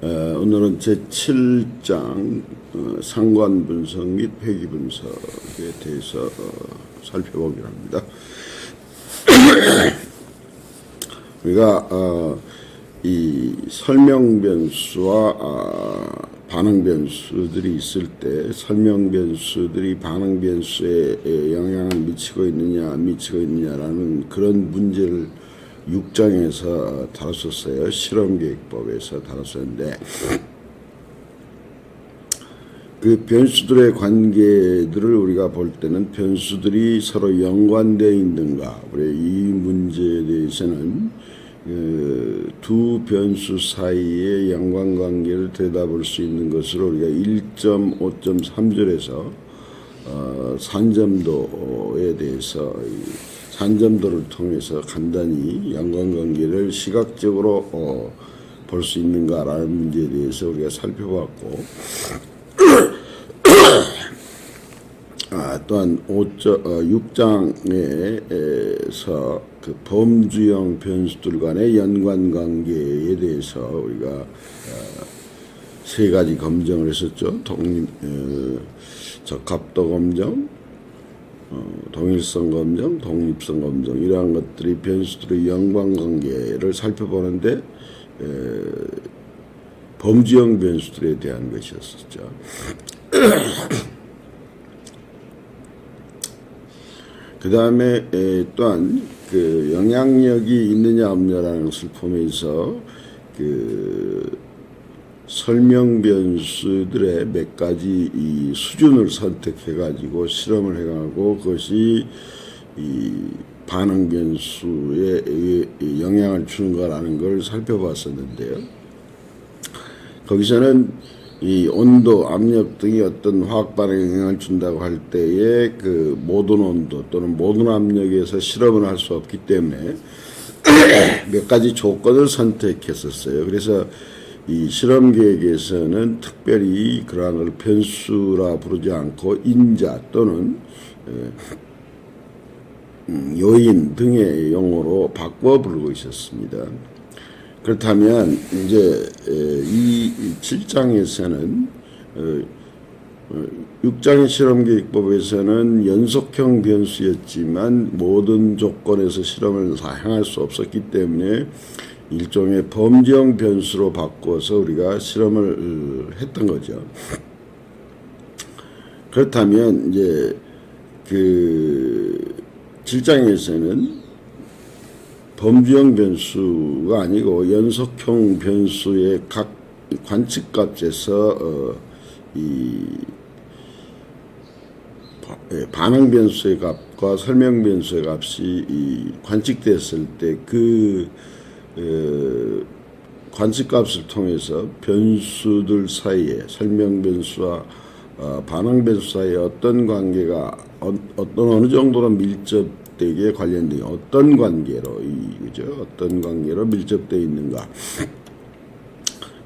오늘은 제7장 상관 분석 및 회귀 분석에 대해서 살펴보기로 합니다. 우리가 이 설명 변수와 반응 변수들이 있을 때 설명 변수들이 반응 변수에 영향을 미치고 있느냐 안 미치고 있느냐라는 그런 문제를 6장에서 다뤘었어요. 실험계획법에서 다뤘었는데 그 변수들의 관계들을 우리가 볼 때는 변수들이 서로 연관되어 있는가, 우리 이 문제에 대해서는 두 변수 사이의 연관관계를 들여다볼 수 있는 것으로 우리가 1.5.3절에서 산점도에 대해서 산점도를 통해서 간단히 연관관계를 시각적으로 볼 수 있는가라는 문제에 대해서 우리가 살펴봤고, 또한 6장에서 그 범주형 변수들 간의 연관관계에 대해서 우리가 세 가지 검증을 했었죠. 적합도 검증, 동일성 검증, 독립성 검증, 이러한 것들이 변수들의 연관관계를 살펴보는데 범주형 변수들에 대한 것이었었죠. 그 다음에 또한 그 영향력이 있느냐 없느냐라는 것을 보면서 그 설명 변수들의 몇 가지 이 수준을 선택해 가지고 실험을 해가고 그것이 이 반응 변수에 영향을 주는가라는 걸 살펴봤었는데요. 거기서는 이 온도, 압력 등이 어떤 화학 반응에 영향을 준다고 할 때에 그 모든 온도 또는 모든 압력에서 실험을 할 수 없기 때문에 몇 가지 조건을 선택했었어요. 그래서 이 실험 계획에서는 특별히 그러한 걸 변수라 부르지 않고 인자 또는 요인 등의 용어로 바꿔 부르고 있었습니다. 그렇다면 이제 이 7장에서는 6장의 실험계획법에서는 연속형 변수였지만 모든 조건에서 실험을 다 행할 수 없었기 때문에 일종의 범주형 변수로 바꿔서 우리가 실험을 했던 거죠. 그렇다면 이제 그 7장에서는 범주형 변수가 아니고 연속형 변수의 각 관측값에서 이 반응 변수의 값과 설명 변수의 값이 이 관측됐을 때 그 관측값을 통해서 변수들 사이에 설명 변수와 반응 변수 사이에 어떤 관계가 어느 정도로 밀접되게 관련된 어떤 관계로 어떤 관계로 밀접되어 있는가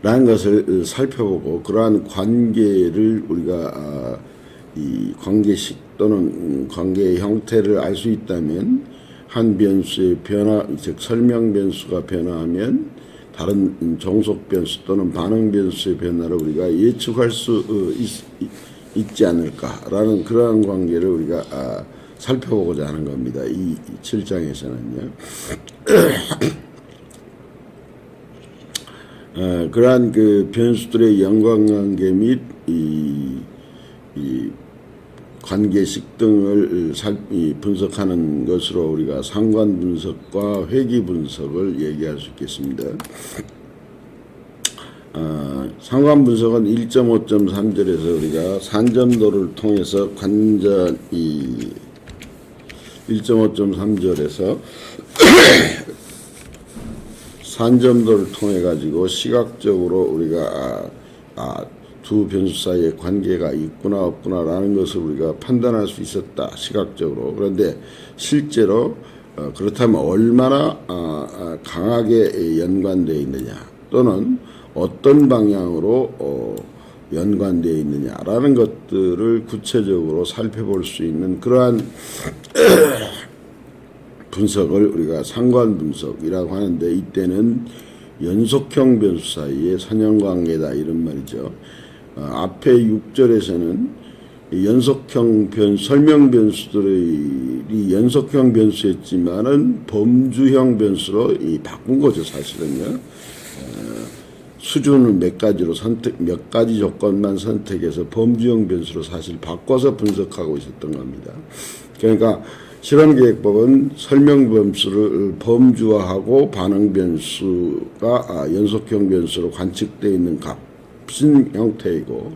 라는 것을 살펴보고 그러한 관계를 우리가 이 관계식 또는 관계의 형태를 알 수 있다면 한 변수의 변화, 즉 설명 변수가 변화하면 다른 종속 변수 또는 반응 변수의 변화를 우리가 예측할 수 있지 않을까라는 그러한 관계를 우리가 살펴보고자 하는 겁니다. 이 7장에서는요. 그러한 그 변수들의 연관관계 및 이 관계식 등을 분석하는 것으로 우리가 상관 분석과 회귀 분석을 얘기할 수 있겠습니다. 상관 분석은 1.5.3절에서 우리가 산점도를 통해서 관전이 1.5.3절에서 산점도를 통해 가지고 시각적으로 우리가 두 변수 사이에 관계가 있구나 없구나라는 것을 우리가 판단할 수 있었다, 시각적으로. 그런데 실제로 그렇다면 얼마나 강하게 연관되어 있느냐 또는 어떤 방향으로 연관되어 있느냐라는 것들을 구체적으로 살펴볼 수 있는 그러한 분석을 우리가 상관 분석이라고 하는데, 이때는 연속형 변수 사이의 선형관계다 이런 말이죠. 앞에 6절에서는 연속형 설명 변수들이 연속형 변수였지만은 범주형 변수로 바꾼 거죠, 사실은요. 수준을 몇 가지 조건만 선택해서 범주형 변수로 사실 바꿔서 분석하고 있었던 겁니다. 그러니까 실험계획법은 설명 변수를 범주화하고 반응 변수가 연속형 변수로 관측되어 있는 값인 형태이고,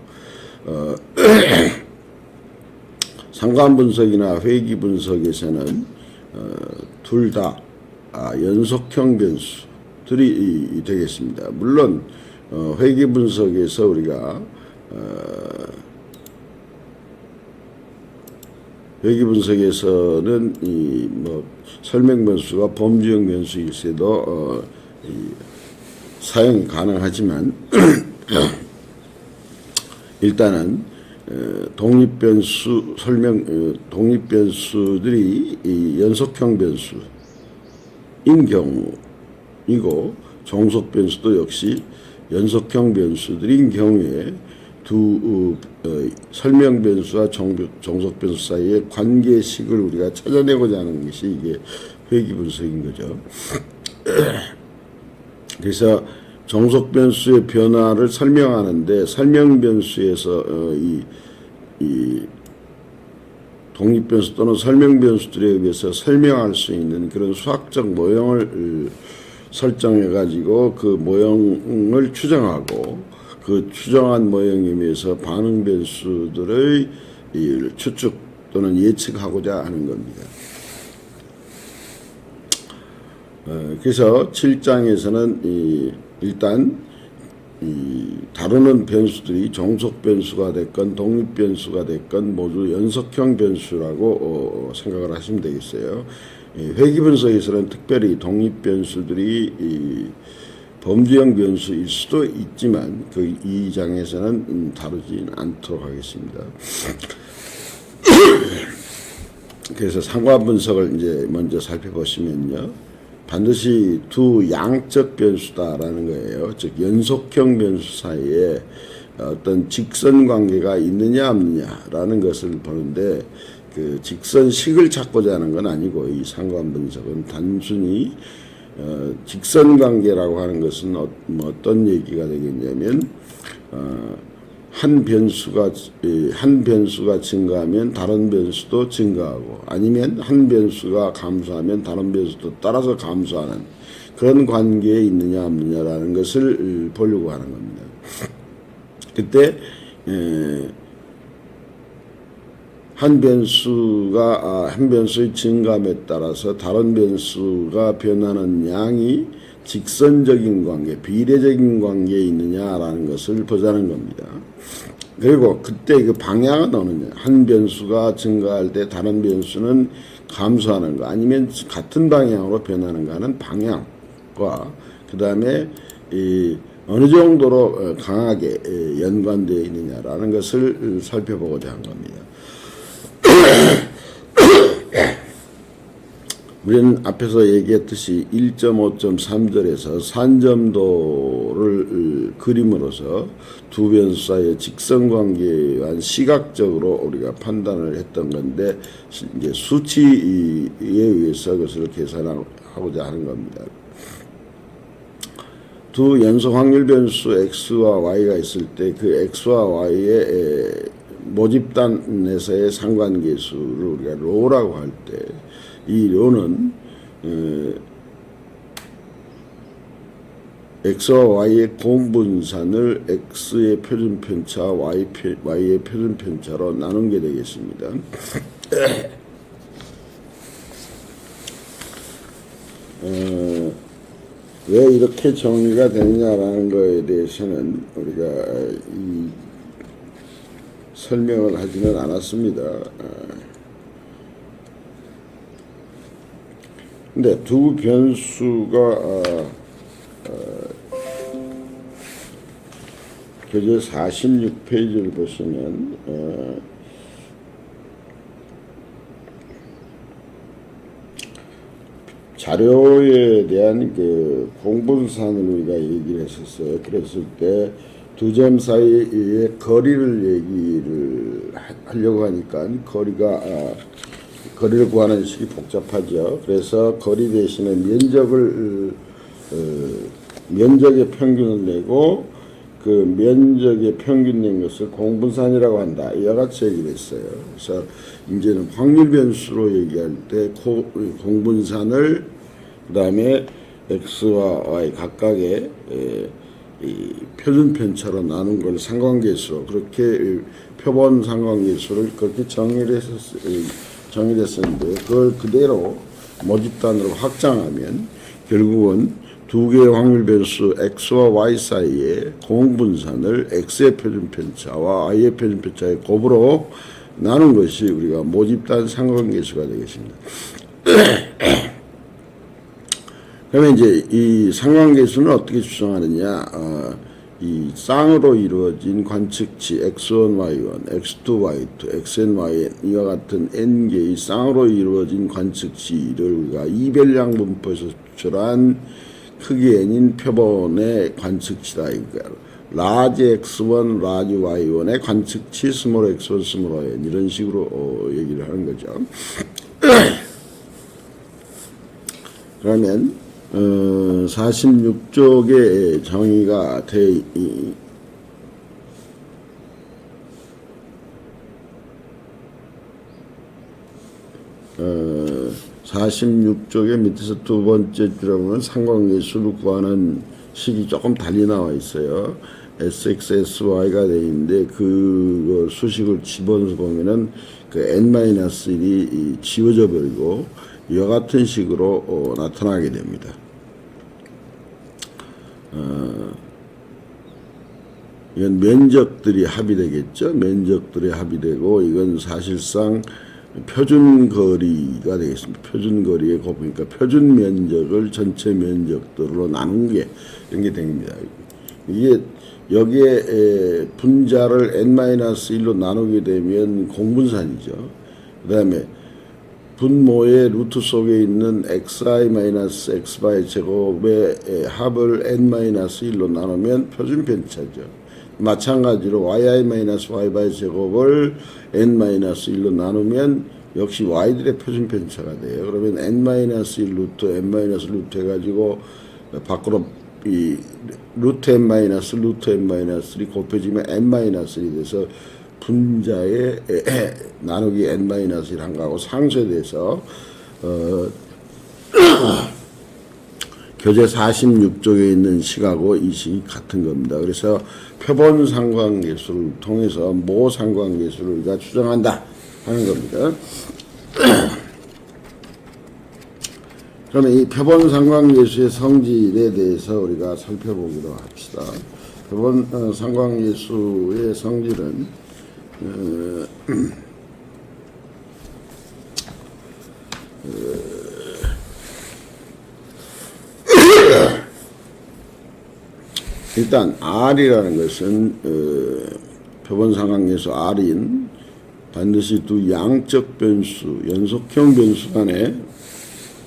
상관 분석이나 회귀 분석에서는 둘 다 연속형 변수들이 되겠습니다. 물론 회귀 분석에서 우리가 회귀 분석에서는 이 설명 변수가 범주형 변수일세도 사용이 가능하지만 일단은 독립변수들이 이 연속형 변수인 경우이고, 종속변수도 역시 연속형 변수들인 경우에 두 설명 변수와 종속 변수 사이의 관계식을 우리가 찾아내고자 하는 것이 이게 회귀 분석인 거죠. 그래서 종속 변수의 변화를 설명하는데 설명 변수에서 이 독립 변수 또는 설명 변수들에 의해서 설명할 수 있는 그런 수학적 모형을 설정해 가지고 그 모형을 추정하고 그 추정한 모형에 의해서 반응 변수들의 추측 또는 예측하고자 하는 겁니다. 그래서 7장에서는 일단 다루는 변수들이 종속 변수가 됐건 독립 변수가 됐건 모두 연속형 변수라고 생각을 하시면 되겠어요. 회귀 분석에서는 특별히 독립 변수들이 범주형 변수일 수도 있지만 이 장에서는 다루지 않도록 하겠습니다. 그래서 상관 분석을 이제 먼저 살펴보시면요, 반드시 두 양적 변수다라는 거예요. 즉 연속형 변수 사이에 어떤 직선 관계가 있느냐 없느냐라는 것을 보는데, 그 직선식을 찾고자 하는 건 아니고, 이 상관 분석은 단순히 직선 관계라고 하는 것은 어떤 얘기가 되겠냐면, 한 변수가 증가하면 다른 변수도 증가하고, 아니면 한 변수가 감소하면 다른 변수도 따라서 감소하는 그런 관계에 있느냐 없느냐라는 것을 보려고 하는 겁니다. 그때 한 변수의 증감에 따라서 다른 변수가 변하는 양이 직선적인 관계, 비례적인 관계에 있느냐라는 것을 보자는 겁니다. 그리고 그때 그 방향은 어느냐, 한 변수가 증가할 때 다른 변수는 감소하는 거, 아니면 같은 방향으로 변하는가 하는 방향과 그 다음에 어느 정도로 강하게 연관되어 있느냐라는 것을 살펴보고자 한 겁니다. 우리는 앞에서 얘기했듯이 1.5.3절에서 산점도를 그림으로서 두 변수 사이의 직선관계와 시각적으로 우리가 판단을 했던 건데, 이제 수치에 의해서 그것을 계산하고자 하는 겁니다. 두 연속 확률 변수 x와 y가 있을 때 그 x와 y의 모집단에서의 상관계수를 우리가 로라고 할 때, 이 로는 x와 y의 공분산을 x의 표준편차, y의 표준편차로 나눈 게 되겠습니다. 왜 이렇게 정리가 되느냐라는 것에 대해서는 우리가 설명을 하지는 않았습니다. 근데 두 변수가 교재 46페이지를 보시면 자료에 대한 그 공분산을 우리가 얘기를 했었어요. 그랬을 때 두 점 사이의 거리를 얘기를 하려고 하니까 거리를 구하는 식이 복잡하죠. 그래서 거리 대신에 면적의 평균을 내고 그 면적의 평균 낸 것을 공분산이라고 한다. 이와 같이 얘기를 했어요. 그래서 이제는 확률 변수로 얘기할 때 공분산을 그 다음에 x와 y 각각의 이 표준 편차로 나눈 걸 상관계수로 그렇게 표본 상관계수를 그렇게 정의했었는데 그걸 그대로 모집단으로 확장하면 결국은 두 개의 확률 변수 x와 y 사이에 공분산을 x의 표준 편차와 y의 표준 편차의 곱으로 나눈 것이 우리가 모집단 상관계수가 되겠습니다. 그러면 이제 이 상관계수는 어떻게 추정하느냐? 이 쌍으로 이루어진 관측치 x1, y1, x2, y2, xn, yn 이와 같은 n 개의 쌍으로 이루어진 관측치를 우리가 이별량 분포에서 추출한 크기 n인 표본의 관측치다. 그러니까 라지 x1, 라지 y1의 관측치 스몰 x1, 스몰 yn 이런 식으로 얘기를 하는 거죠. 그러면 46쪽에 정의가 돼 46쪽의 밑에서 두 번째 줄에 보면 상관계수를 구하는 식이 조금 달리 나와 있어요. sx, sy가 돼 있는데 그 수식을 집어넣어서 보면은 그 n-1이 지워져 버리고 이와 같은 식으로 나타나게 됩니다. 이건 면적들이 합의되겠죠. 면적들이 합의되고 이건 사실상 표준거리가 되겠습니다. 표준거리의 곱이니까 표준면적을 전체 면적들로 나눈 게 이런 게 됩니다. 이게 여기에 분자를 n-1로 나누게 되면 공분산이죠. 그 다음에 분모의 루트 속에 있는 xi-xy 제곱의 합을 n-1로 나누면 표준편차죠. 마찬가지로 yi-y 제곱을 n-1로 나누면 역시 y들의 표준편차가 돼요. 그러면 n-1 루트, n-루트 해가지고 밖으로 이 루트 n-루트 n-이 곱해지면 n-1이 돼서 분자의 나누기 n-1한 거하고 상쇄돼서 교재 46쪽에 있는 식하고 이 식이 같은 겁니다. 그래서 표본 상관계수를 통해서 모 상관계수를 우리가 추정한다 하는 겁니다. 그러면 이 표본 상관계수의 성질에 대해서 우리가 살펴보기로 합시다. 표본 상관계수의 성질은 일단 R이라는 것은 표본 상관계수 R인 반드시 두 양적 변수, 연속형 변수 간에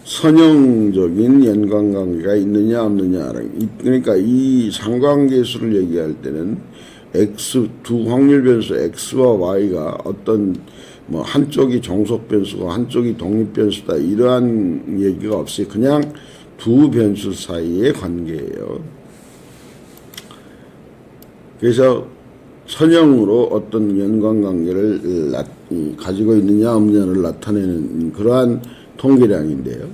선형적인 연관관계가 있느냐 없느냐. 그러니까 이 상관계수를 얘기할 때는 두 확률 변수 x와 y가 어떤 뭐 한쪽이 종속 변수고 한쪽이 독립 변수다 이러한 얘기가 없이 그냥 두 변수 사이의 관계예요. 그래서 선형으로 어떤 연관관계를 가지고 있느냐 없느냐를 나타내는 그러한 통계량인데요.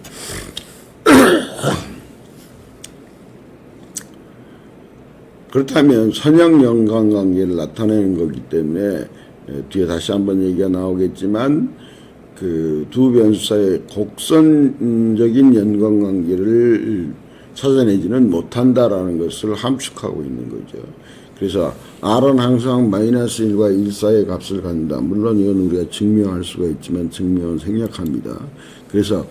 그렇다면 선형 연관관계를 나타내는 거기 때문에 뒤에 다시 한번 얘기가 나오겠지만 그 두 변수 사이의 곡선적인 연관관계를 찾아내지는 못한다라는 것을 함축하고 있는 거죠. 그래서 R은 항상 -1과 1 사이의 값을 갖는다. 물론 이건 우리가 증명할 수가 있지만 증명은 생략합니다. 그래서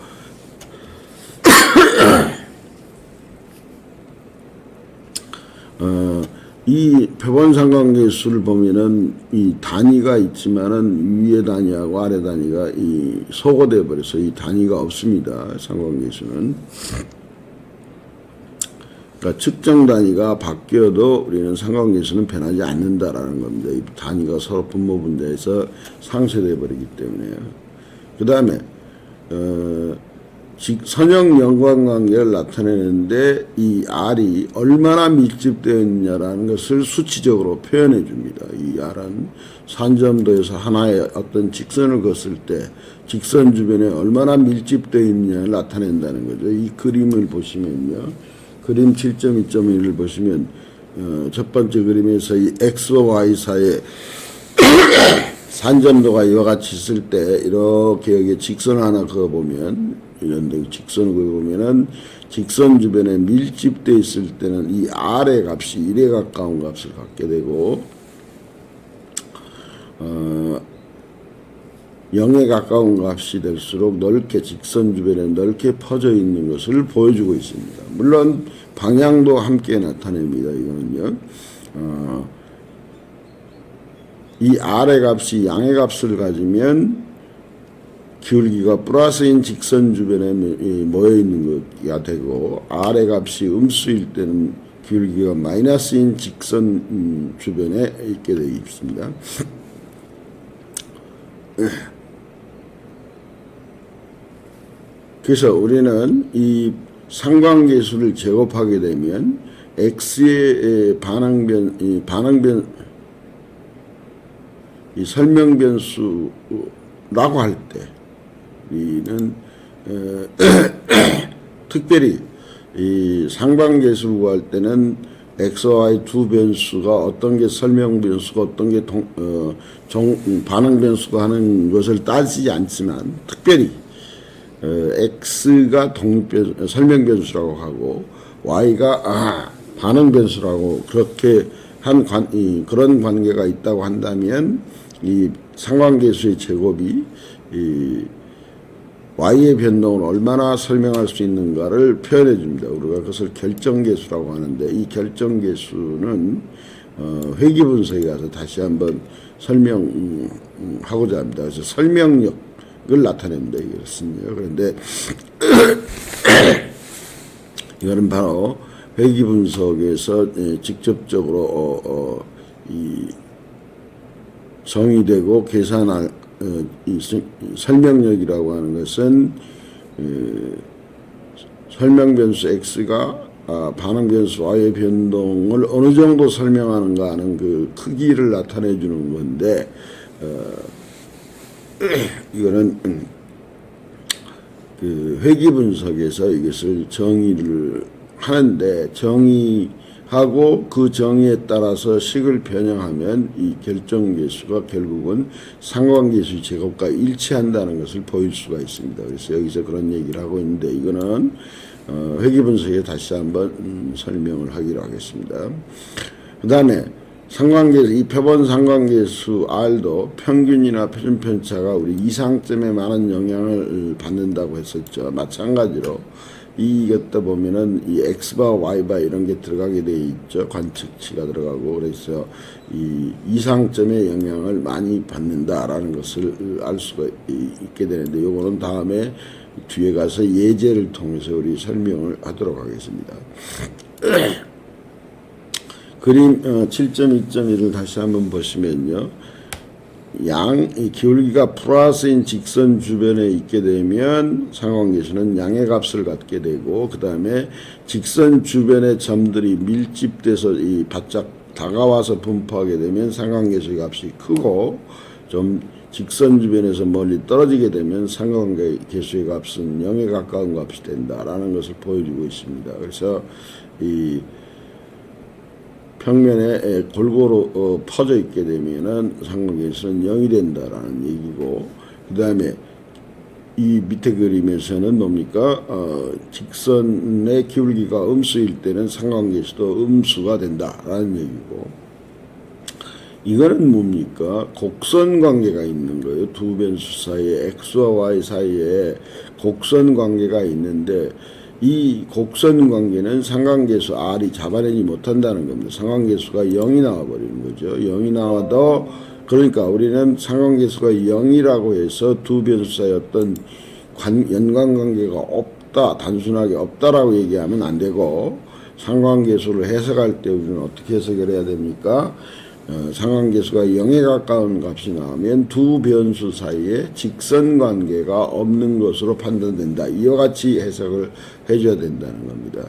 이 표본상관계수를 보면은 이 단위가 있지만은 위에 단위하고 아래 단위가 이 소거돼 버려서 이 단위가 없습니다. 상관계수는. 그러니까 측정 단위가 바뀌어도 우리는 상관계수는 변하지 않는다라는 겁니다. 이 단위가 서로 분모 분자에서 상쇄돼 버리기 때문에요. 그 다음에 선형 연관관계를 나타내는데 이 R이 얼마나 밀집되어 있느냐라는 것을 수치적으로 표현해 줍니다. 이 R은 산점도에서 하나의 어떤 직선을 걷을 때 직선 주변에 얼마나 밀집되어 있느냐를 나타낸다는 거죠. 이 그림을 보시면요. 그림 7.2.1을 보시면 첫 번째 그림에서 이 X와 Y 사이에 산점도가 이와 같이 있을 때 이렇게 여기에 직선을 하나 그어보면 이런 데 직선을 그어보면은 직선 주변에 밀집되어 있을 때는 이 R의 값이 1에 가까운 값을 갖게 되고 0에 가까운 값이 될수록 넓게 직선 주변에 넓게 퍼져 있는 것을 보여주고 있습니다. 물론 방향도 함께 나타냅니다. 이거는요. 이 R의 값이 양의 값을 가지면 기울기가 플러스인 직선 주변에 모여 있는 것이 되고 R의 값이 음수일 때는 기울기가 마이너스인 직선 주변에 있게 되어 있습니다. 그래서 우리는 이 상관계수를 제곱하게 되면 x의 이 설명변수라고 할 때 우리는 특별히 이 상관계수를 구할 때는 x와 y 두 변수가 어떤 게 설명변수가 어떤 게 반응변수가 하는 것을 따지지 않지만 특별히 x가 설명변수라고 하고 y가 반응변수라고 그렇게 한 그런 관계가 있다고 한다면 이 상관계수의 제곱이 이 y의 변동을 얼마나 설명할 수 있는가를 표현해 줍니다. 우리가 그것을 결정계수라고 하는데 이 결정계수는 회귀분석에 가서 다시 한번 설명하고자 합니다. 그래서 설명력을 나타냅니다. 이것은요. 그런데 이거는 바로 회귀분석에서 직접적으로 이 정의되고 계산할 이 설명력이라고 하는 것은 설명변수 x가 반응변수 y의 변동을 어느 정도 설명하는가 하는 그 크기를 나타내 주는 건데 이거는 그 회귀분석에서 이것을 정의를 하는데 정의하고 그 정의에 따라서 식을 변형하면 이 결정계수가 결국은 상관계수의 제곱과 일치한다는 것을 보일 수가 있습니다. 그래서 여기서 그런 얘기를 하고 있는데 이거는 회귀분석에 다시 한번 설명을 하기로 하겠습니다. 그 다음에 상관계수, 이 표본 상관계수 R도 평균이나 표준편차가 우리 이상점에 많은 영향을 받는다고 했었죠. 마찬가지로 이것도 보면은 이 X바 Y바 이런 게 들어가게 돼 있죠. 관측치가 들어가고 그래서 이 이상점의 영향을 많이 받는다라는 것을 알 수가 있게 되는데 요거는 다음에 뒤에 가서 예제를 통해서 우리 설명을 하도록 하겠습니다. 그림 7.2.1을 다시 한번 보시면요. 이 기울기가 플러스인 직선 주변에 있게 되면 상관계수는 양의 값을 갖게 되고 그 다음에 직선 주변의 점들이 밀집돼서 이 바짝 다가와서 분포하게 되면 상관계수의 값이 크고 좀 직선 주변에서 멀리 떨어지게 되면 상관계수의 값은 0에 가까운 값이 된다라는 것을 보여주고 있습니다. 그래서 이 평면에 골고루 퍼져 있게 되면은 상관계수는 0이 된다라는 얘기고, 그 다음에 이 밑에 그림에서는 뭡니까? 직선의 기울기가 음수일 때는 상관계수도 음수가 된다라는 얘기고, 이거는 뭡니까? 곡선 관계가 있는 거예요. 두 변수 사이에 X와 Y 사이에 곡선 관계가 있는데 이 곡선 관계는 상관계수 R이 잡아내지 못한다는 겁니다. 상관계수가 0이 나와버리는 거죠. 0이 나와도, 그러니까 우리는 상관계수가 0이라고 해서 두 변수 사이 어떤 연관관계가 없다, 단순하게 없다라고 얘기하면 안 되고, 상관계수를 해석할 때 우리는 어떻게 해석을 해야 됩니까? 상관계수가 0에 가까운 값이 나오면 두 변수 사이에 직선관계가 없는 것으로 판단된다. 이와 같이 해석을 해줘야 된다는 겁니다.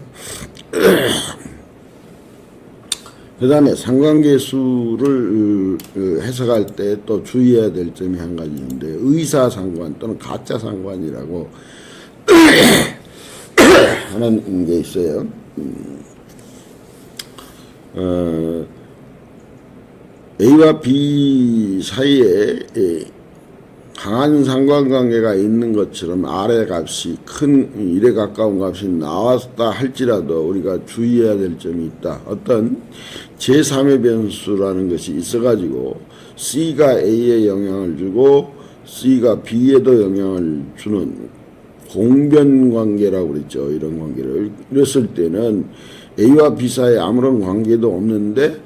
그 다음에 상관계수를 해석할 때 또 주의해야 될 점이 한 가지 있는데, 의사상관 또는 가짜상관이라고 하는 게 있어요. A와 B 사이에 강한 상관관계가 있는 것처럼 R의 값이 큰 1에 가까운 값이 나왔다 할지라도 우리가 주의해야 될 점이 있다. 어떤 제3의 변수라는 것이 있어가지고 C가 A에 영향을 주고 C가 B에도 영향을 주는 공변관계라고 그랬죠. 이런 관계를. 이랬을 때는 A와 B 사이에 아무런 관계도 없는데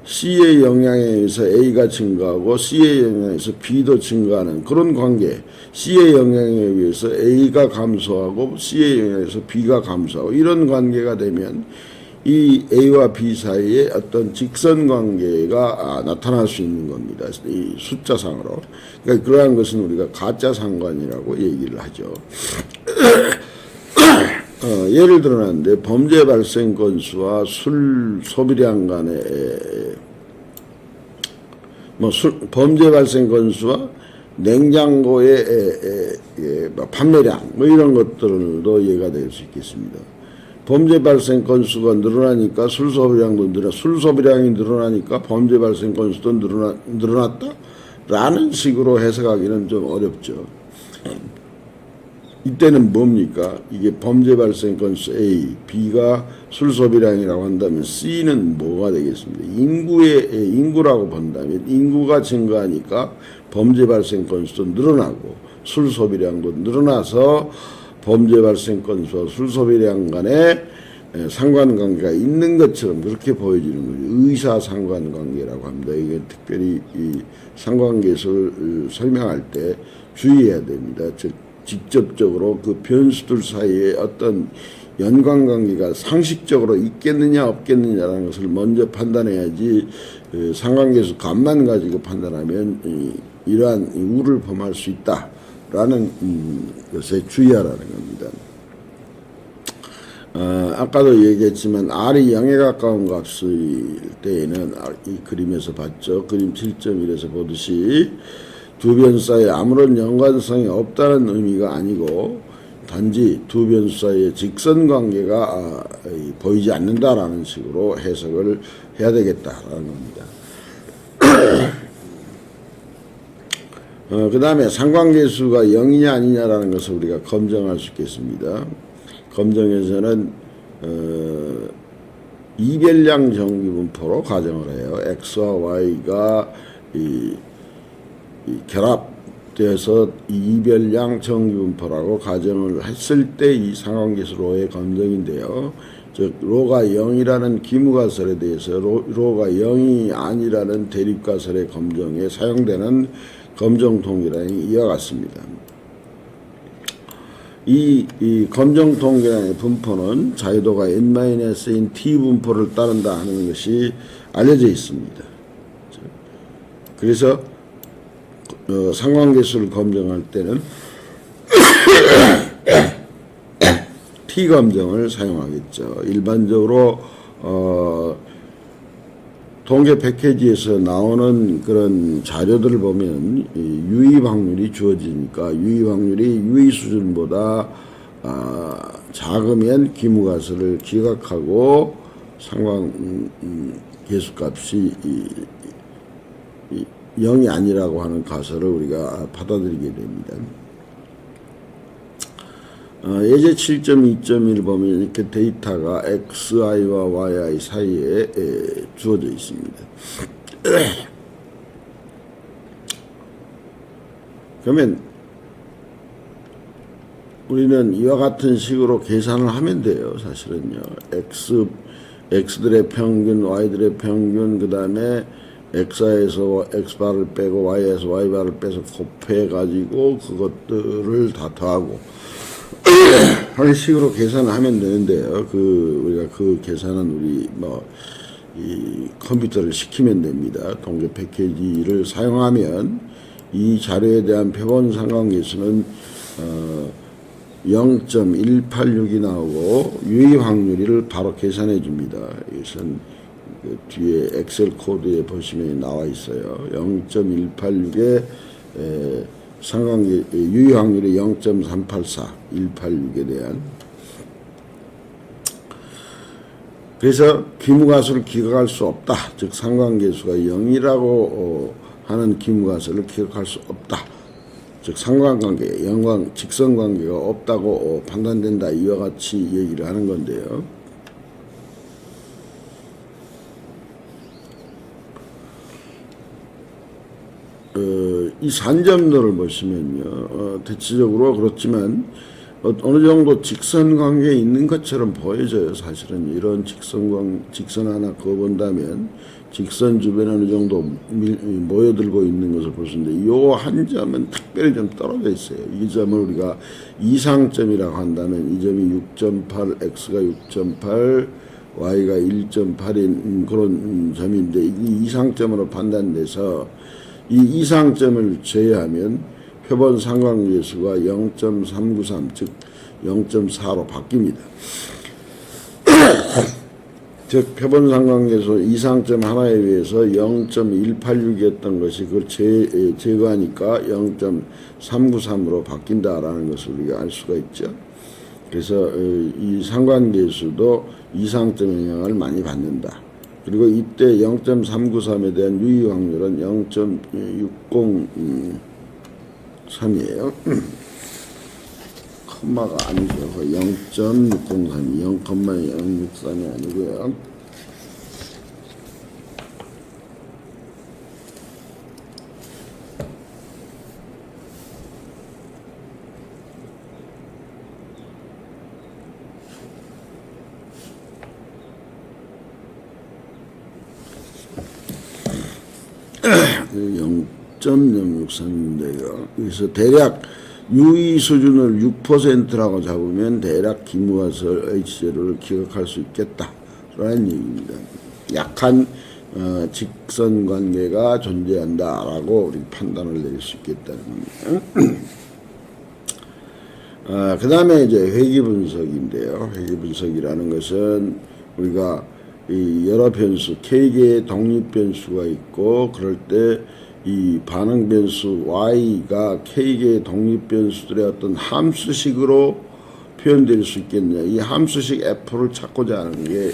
C의 영향에 의해서 A가 증가하고 C의 영향에 의해서 B도 증가하는 그런 관계, C의 영향에 의해서 A가 감소하고 C의 영향에 의해서 B가 감소하고 이런 관계가 되면 이 A와 B 사이에 어떤 직선 관계가 나타날 수 있는 겁니다. 이 숫자상으로. 그러니까 그러한 것은 우리가 가짜 상관이라고 얘기를 하죠. 예를 들어놨는데 범죄 발생 건수와 술 소비량 간의 범죄 발생 건수와 냉장고의 판매량 이런 것들도 이해가 될 수 있겠습니다. 범죄 발생 건수가 늘어나니까 술 소비량도 술 소비량이 늘어나니까 범죄 발생 건수도 늘어났다? 라는 식으로 해석하기는 좀 어렵죠. 이때는 뭡니까? 이게 범죄 발생 건수 A, B가 술 소비량이라고 한다면 C는 뭐가 되겠습니다? 인구라고 본다면 인구가 증가하니까 범죄 발생 건수도 늘어나고 술 소비량도 늘어나서 범죄 발생 건수와 술 소비량 간에 상관관계가 있는 것처럼 그렇게 보여지는 거죠. 의사 상관관계라고 합니다. 이게 특별히 이 상관계수를 설명할 때 주의해야 됩니다. 즉 직접적으로 그 변수들 사이에 어떤 연관관계가 상식적으로 있겠느냐 없겠느냐라는 것을 먼저 판단해야지 상관계수 값만 가지고 판단하면 이러한 우를 범할 수 있다라는 것에 주의하라는 겁니다. 아까도 얘기했지만 R이 0에 가까운 값일 때에는 이 그림에서 봤죠. 그림 7.1에서 보듯이 두 변수 사이에 아무런 연관성이 없다는 의미가 아니고 단지 두 변수 사이에 직선관계가 보이지 않는다라는 식으로 해석을 해야 되겠다라는 겁니다. 그 다음에 상관계수가 0이냐 아니냐라는 것을 우리가 검증할 수 있겠습니다. 검증에서는 이별량 정기분포로 가정을 해요. X와 Y가 결합되어서 이별량 정기분포라고 가정을 했을 때 이 상관계수로의 검증인데요. 즉 로가 0이라는 기무가설에 대해서 로가 0이 아니라는 대립가설의 검증에 사용되는 검정 통계량이 이와 같습니다. 이 검정 통계량의 분포는 자유도가 n-인 t 분포를 따른다 하는 것이 알려져 있습니다. 그래서 상관계수를 검증할 때는 t 검정을 사용하겠죠. 일반적으로 통계 패키지에서 나오는 그런 자료들을 보면 유입 확률이 주어지니까 유입 확률이 유의 수준보다 작으면 기무가설을 기각하고 상관계수 값이 0이 아니라고 하는 가설을 우리가 받아들이게 됩니다. 예제 7.2.1 보면 이렇게 데이터가 XI와 YI 사이에 주어져 있습니다. 그러면 우리는 이와 같은 식으로 계산을 하면 돼요. 사실은요. x들의 평균, y들의 평균, 그 다음에 x에서 x바를 빼고 y에서 y바를 빼서 곱해가지고 그것들을 다 더하고 하는 식으로 계산을 하면 되는데요. 우리가 그 계산은 우리 이 컴퓨터를 시키면 됩니다. 통계 패키지를 사용하면 이 자료에 대한 표본 상관계수는 0.186이 나오고 유의 확률을 바로 계산해 줍니다. 이것은 그 뒤에 엑셀 코드에 보시면 나와 있어요. 0.186에 상관계 유의 확률이 0.384, 186에 대한. 그래서 기무가수를 기억할 수 없다. 즉 상관계수가 0이라고 하는 기무가수를 기억할 수 없다. 즉 상관관계, 직선관계가 없다고 판단된다. 이와 같이 얘기를 하는 건데요. 이 산점도를 보시면요, 대체적으로 그렇지만 어느 정도 직선관계에 있는 것처럼 보여져요. 사실은 이런 직선 하나 그어본다면 직선 주변에 어느 정도 모여들고 있는 것을 볼 수 있는데 이 한 점은 특별히 좀 떨어져 있어요. 이 점을 우리가 이상점이라고 한다면 이 점이 6.8, x가 6.8, y가 1.8인 그런 점인데 이 이상점으로 판단돼서 이 이상점을 제외하면 표본 상관계수가 0.393, 즉 0.4로 바뀝니다. 즉 표본 상관계수 이상점 하나에 비해서 0.186이었던 것이 그걸 제거하니까 0.393으로 바뀐다라는 것을 우리가 알 수가 있죠. 그래서 이 상관계수도 이상점 영향을 많이 받는다. 그리고 이때 0.393에 대한 유의 확률은 0.603이에요. 컴마가 아니죠. 0.603이 0,063이 아니고요. 그 0.063인데요. 그래서 대략 유의 수준을 6%라고 잡으면 대략 기무가설 H제로를 기억할 수 있겠다라는 얘기입니다. 약한 직선 관계가 존재한다라고 우리 판단을 내릴 수 있겠다는 겁니다. 그 다음에 이제 회귀 분석인데요. 회귀 분석이라는 것은 우리가 이 여러 변수, K개의 독립 변수가 있고 그럴 때 이 반응 변수 Y가 K개의 독립 변수들의 어떤 함수식으로 표현될 수 있겠냐. 이 함수식 F를 찾고자 하는 게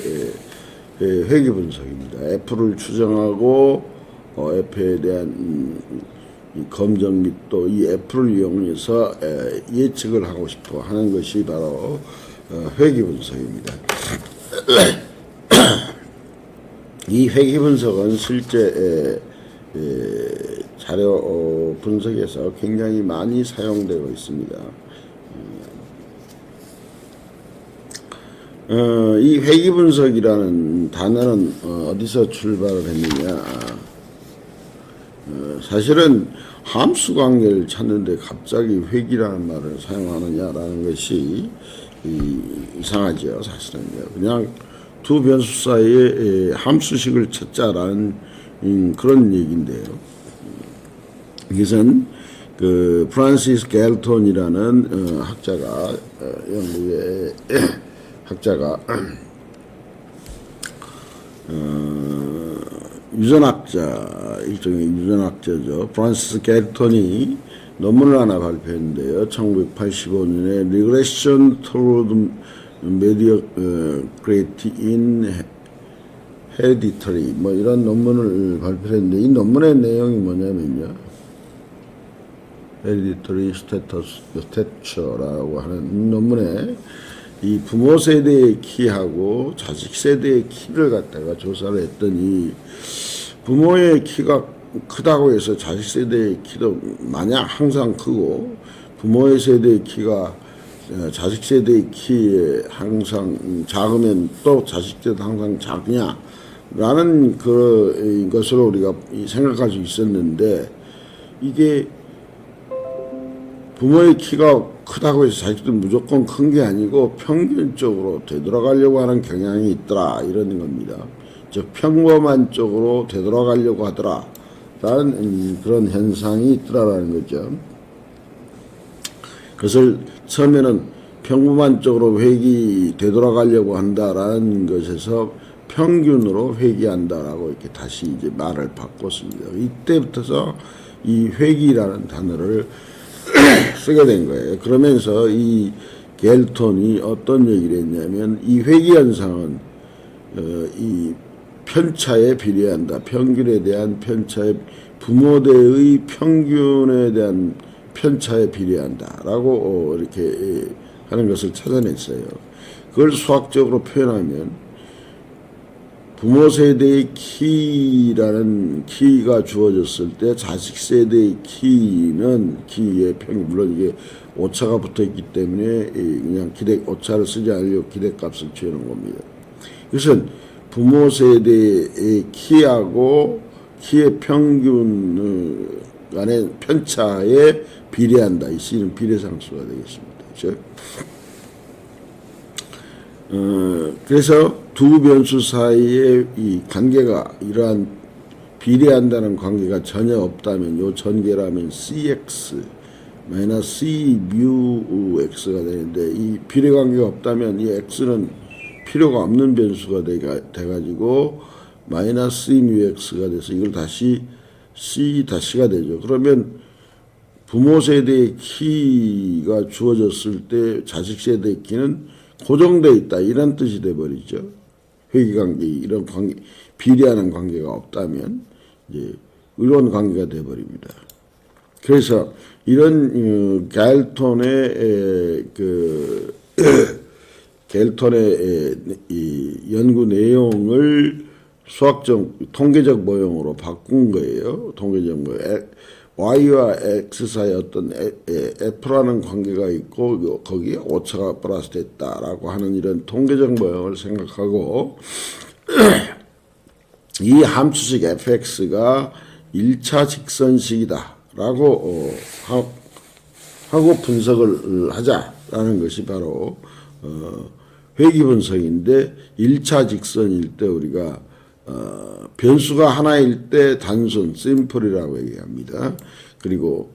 회귀 분석입니다. F를 추정하고 F에 대한 검정 및 또 이 F를 이용해서 예측을 하고 싶어 하는 것이 바로 회귀 분석입니다. 이 회귀 분석은 실제 자료 분석에서 굉장히 많이 사용되고 있습니다. 이 회귀 분석이라는 단어는 어디서 출발을 했느냐. 사실은 함수 관계를 찾는데 갑자기 회귀라는 말을 사용하느냐라는 것이 이상하죠. 사실은요. 그냥 두 변수 사이에 함수식을 찾자라는 그런 얘기인데요. 이것은 그 프란시스 갤톤이라는 학자가 영국의 학자가 유전학자, 일종의 유전학자죠. 프란시스 갤톤이 논문을 하나 발표했는데요. 1985년에 Regression Toward Mediocrity in Hereditary 뭐 이런 논문을 발표했는데 이 논문의 내용이 뭐냐면요. Hereditary Stature라고 하는 논문에 이 부모 세대의 키하고 자식 세대의 키를 갖다가 조사를 했더니 부모의 키가 크다고 해서 자식 세대의 키도 마냥 항상 크고 부모의 세대의 키가 자식 세대의 키에 항상 작으면 또 자식 세대도 항상 작냐라는 그 것으로 우리가 생각할 수 있었는데, 이게 부모의 키가 크다고 해서 자식들은 무조건 큰 게 아니고 평균적으로 되돌아가려고 하는 경향이 있더라, 이런 겁니다. 즉 평범한 쪽으로 되돌아가려고 하더라 라는 그런 현상이 있더라라는 거죠. 그것을 처음에는 평범한 쪽으로 되돌아가려고 한다라는 것에서 평균으로 회귀한다라고 이렇게 다시 이제 말을 바꿨습니다. 이때부터서 이 회귀라는 단어를 쓰게 된 거예요. 그러면서 이 갤톤이 어떤 얘기를 했냐면, 이 회귀 현상은 이 편차에 비례한다. 평균에 대한 편차에, 부모대의 평균에 대한 편차에 비례한다라고 이렇게 하는 것을 찾아냈어요. 그걸 수학적으로 표현하면, 부모 세대의 키라는 키가 주어졌을 때 자식 세대의 키는 키의 평균, 물론 이게 오차가 붙어 있기 때문에 그냥 오차를 쓰지 않으려고 기대값을 취해놓은 겁니다. 이것은 부모 세대의 키하고 키의 평균 간의 편차에 비례한다. 이 C는 비례상수가 되겠습니다. 그렇죠? 그래서 두 변수 사이의 이 관계가, 이러한 비례한다는 관계가 전혀 없다면, 요 전개라면 CX 마이너스 C 뮤 X가 되는데, 이 비례 관계가 없다면 이 X는 필요가 없는 변수가 돼가지고 마이너스 C 뮤 X가 돼서 이걸 다시 C 다시가 되죠. 그러면 부모 세대의 키가 주어졌을 때 자식 세대의 키는 고정되어 있다, 이런 뜻이 돼버리죠. 회귀관계, 이런 관계, 비례하는 관계가 없다면 이제 이런 관계가 돼버립니다. 그래서 이런 갤톤의 갤톤의 이 연구 내용을 수학적 통계적 모형으로 바꾼 거예요. 통계적 모형. Y와 X 사이에 어떤 F라는 관계가 있고 거기에 오차가 플러스 됐다라고 하는 이런 통계적 모형을 생각하고 이 함수식 fx가 1차 직선식이다라고 하고 분석을 하자라는 것이 바로 회귀 분석인데, 1차 직선일 때 우리가 변수가 하나일 때 단순 심플이라고 얘기합니다. 그리고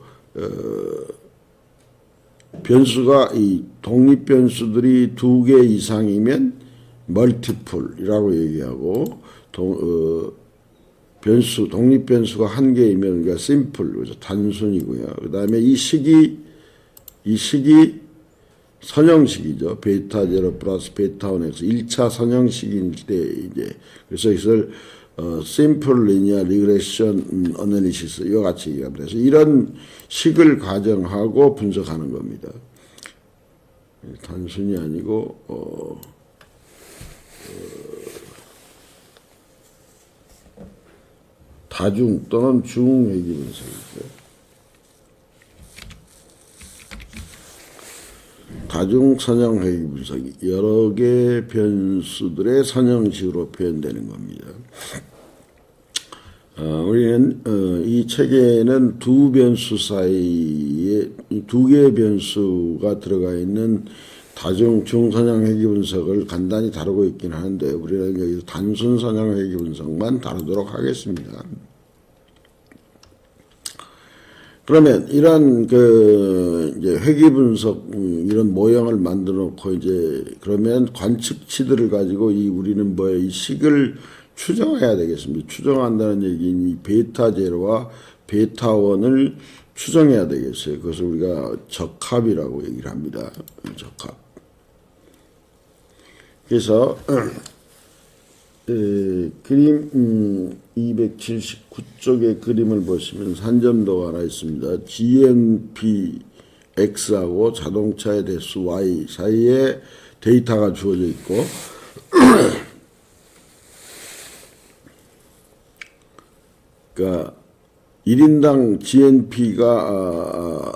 변수가 이 독립 변수들이 2개 이상이면 멀티플이라고 얘기하고, 독립 변수가 1개이면 우리가 심플, 그래서 단순이고요. 그다음에 이 식이 선형식이죠. 베타 제로 플러스 베타 1에서 1차 선형식일 때 이제, 그래서 이것을 simple linear regression analysis 이와 같이 얘기합니다. 그래서 이런 식을 가정하고 분석하는 겁니다. 단순이 아니고 다중 또는 중회귀 분석이죠. 다중 선형 회귀 분석이 여러 개 변수들의 선형식으로 표현되는 겁니다. 우리는 이 책에는 두 변수 사이에 2개의 변수가 들어가 있는 다중 중선형 회귀 분석을 간단히 다루고 있긴 하는데, 우리는 여기서 단순 선형 회귀 분석만 다루도록 하겠습니다. 그러면 이런 이제 회귀 분석 이런 모형을 만들어 놓고, 이제 그러면 관측치들을 가지고 우리는 이 식을 추정해야 되겠습니다. 추정한다는 얘기는 이 베타 제로와 베타 1을 추정해야 되겠어요. 그것을 우리가 적합이라고 얘기를 합니다. 적합. 그래서 그림 279쪽의 그림을 보시면 산점도가 하나 있습니다. GNP X하고 자동차의 대수 Y 사이에 데이터가 주어져 있고 그러니까 1인당 GNP가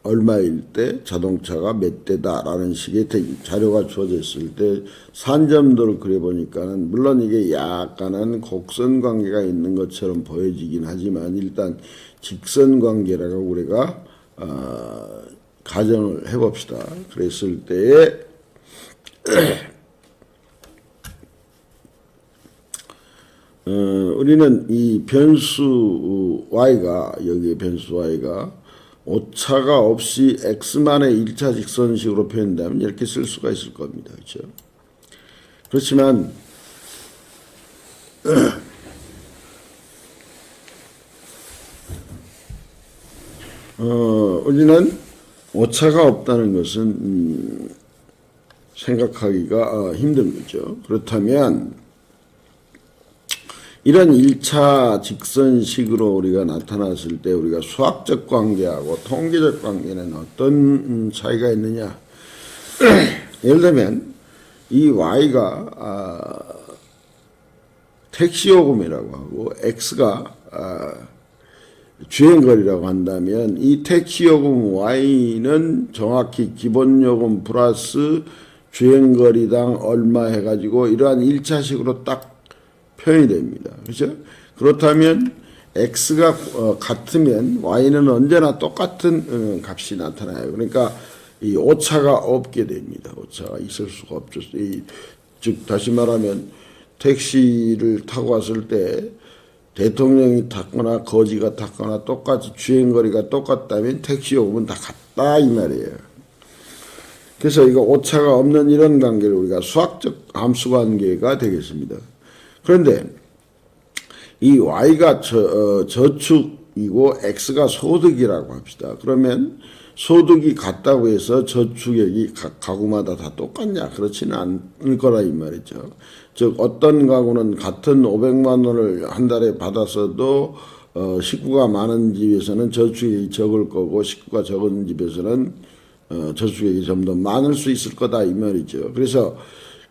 얼마일 때 자동차가 몇 대다라는 식의 자료가 주어졌을 때 산점도를 그려보니까는 물론 이게 약간은 곡선 관계가 있는 것처럼 보여지긴 하지만 일단 직선 관계라고 우리가 가정을 해봅시다. 그랬을 때에 우리는 이 변수 y가 여기에 변수 y가 오차가 없이 x만의 1차 직선식으로 표현된다면 이렇게 쓸 수가 있을 겁니다. 그렇죠? 그렇지만 우리는 오차가 없다는 것은 생각하기가 힘든 거죠. 그렇다면 이런 1차 직선식으로 우리가 나타났을 때 우리가 수학적 관계하고 통계적 관계는 어떤 차이가 있느냐. 예를 들면 이 y가 택시요금이라고 하고 x가 주행거리라고 한다면 이 택시요금 y는 정확히 기본요금 플러스 주행거리당 얼마 해가지고 이러한 1차식으로 딱 표현이 됩니다. 그렇죠? 그렇다면 x가 같으면 y는 언제나 똑같은 값이 나타나요. 그러니까 이 오차가 없게 됩니다. 오차가 있을 수가 없죠. 즉 다시 말하면 택시를 타고 왔을 때 대통령이 탔거나 거지가 탔거나 똑같이 주행거리가 똑같다면 택시 요금은 다 같다 이 말이에요. 그래서 이거 오차가 없는 이런 관계를 우리가 수학적 함수 관계가 되겠습니다. 그런데 이 y가 저축이고 x가 소득이라고 합시다. 그러면 소득이 같다고 해서 저축액이 가구마다 다 똑같냐? 그렇지는 않을 거라 이 말이죠. 즉 어떤 가구는 같은 500만 원을 한 달에 받았어도 식구가 많은 집에서는 저축액이 적을 거고 식구가 적은 집에서는 저축액이 좀 더 많을 수 있을 거다 이 말이죠. 그래서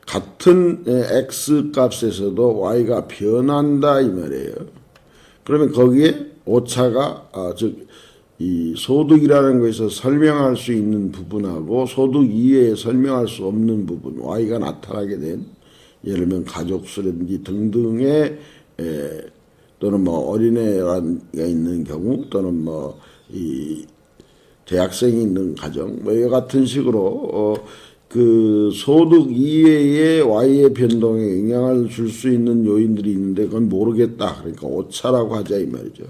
같은 x 값에서도 y가 변한다 이 말이에요. 그러면 거기에 오차가 즉 이 소득이라는 것에서 설명할 수 있는 부분하고 소득 이외에 설명할 수 없는 부분 y가 나타나게 된 예를 들면 가족수라든지 등등의 또는 뭐 어린애가 있는 경우 또는 뭐 이 대학생이 있는 가정 뭐 이와 같은 식으로 그 소득 이외에 y의 변동에 영향을 줄 수 있는 요인들이 있는데 그건 모르겠다. 그러니까 오차라고 하자 이 말이죠.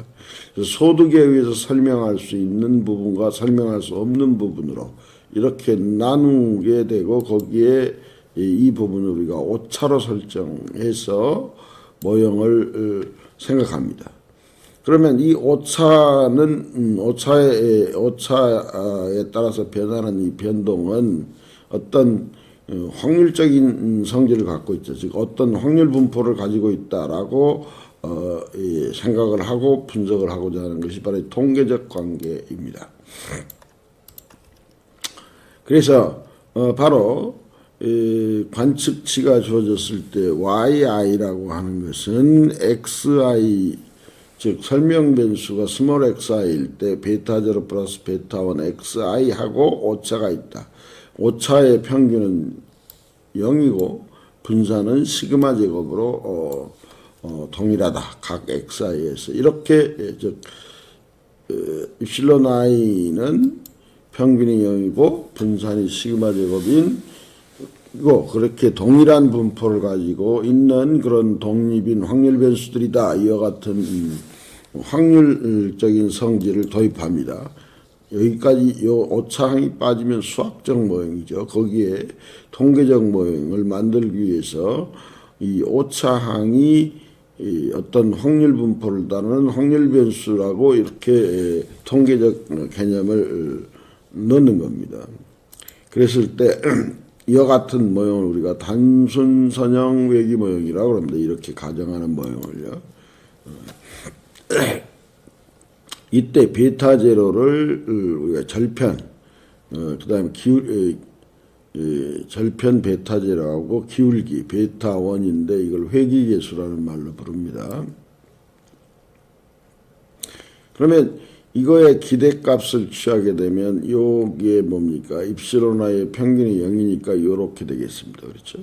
그래서 소득에 의해서 설명할 수 있는 부분과 설명할 수 없는 부분으로 이렇게 나누게 되고 거기에 이 부분을 우리가 오차로 설정해서 모형을 생각합니다. 그러면 이 오차는 오차에 따라서 변하는 이 변동은 어떤 확률적인 성질을 갖고 있죠. 즉 어떤 확률 분포를 가지고 있다라고 생각을 하고 분석을 하고자 하는 것이 바로 통계적 관계입니다. 그래서 바로 관측치가 주어졌을 때 yi라고 하는 것은 xi 즉 설명 변수가 스몰 xi일 때 베타0 플러스 베타1 xi하고 오차가 있다. 오차의 평균은 0이고 분산은 시그마 제곱으로 동일하다. 각 xi에서 이렇게 즉 입실론 i는 평균이 0이고 분산이 시그마 제곱인 이거 그렇게 동일한 분포를 가지고 있는 그런 독립인 확률 변수들이다. 이와 같은 확률적인 성질을 도입합니다. 여기까지 요 오차항이 빠지면 수학적 모형이죠. 거기에 통계적 모형을 만들기 위해서 이 오차항이 어떤 확률 분포를 다루는 확률 변수라고 이렇게 통계적 개념을 넣는 겁니다. 그랬을 때 이와 같은 모형을 우리가 단순 선형 외기 모형이라고 합니다. 이렇게 가정하는 모형을요. 이때 베타 제로를 우리가 절편, 그다음에 절편 베타 제로하고 기울기 베타 1인데 이걸 회기계수라는 말로 부릅니다. 그러면 이거의 기대값을 취하게 되면 요게 뭡니까? 입실론화의 평균이 0이니까 요렇게 되겠습니다. 그렇죠?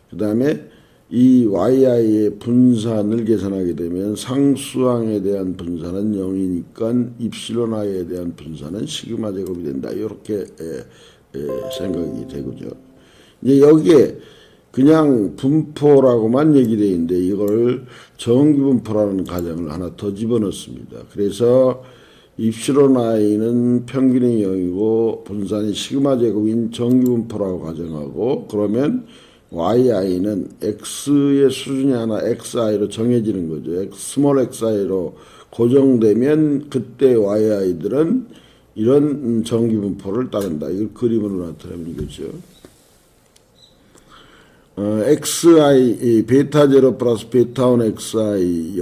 그 다음에 이 yi의 분산을 계산하게 되면 상수항에 대한 분산은 0이니까 입실론화에 대한 분산은 시그마 제곱이 된다. 이렇게 생각이 되고요. 이제 여기에 그냥 분포라고만 얘기되어 있는데 이걸 정기 분포라는 가정을 하나 더 집어넣습니다. 그래서 입실론 i는 평균이 0이고 분산이 시그마 제곱인 정기 분포라고 가정하고, 그러면 yi는 x의 수준이 하나 xi로 정해지는 거죠. 스몰 xi로 고정되면 그때 yi들은 이런 정기 분포를 따른다. 이걸 그림으로 나타내면 이거죠. xi 베타 제로 플러스 베타 1 xi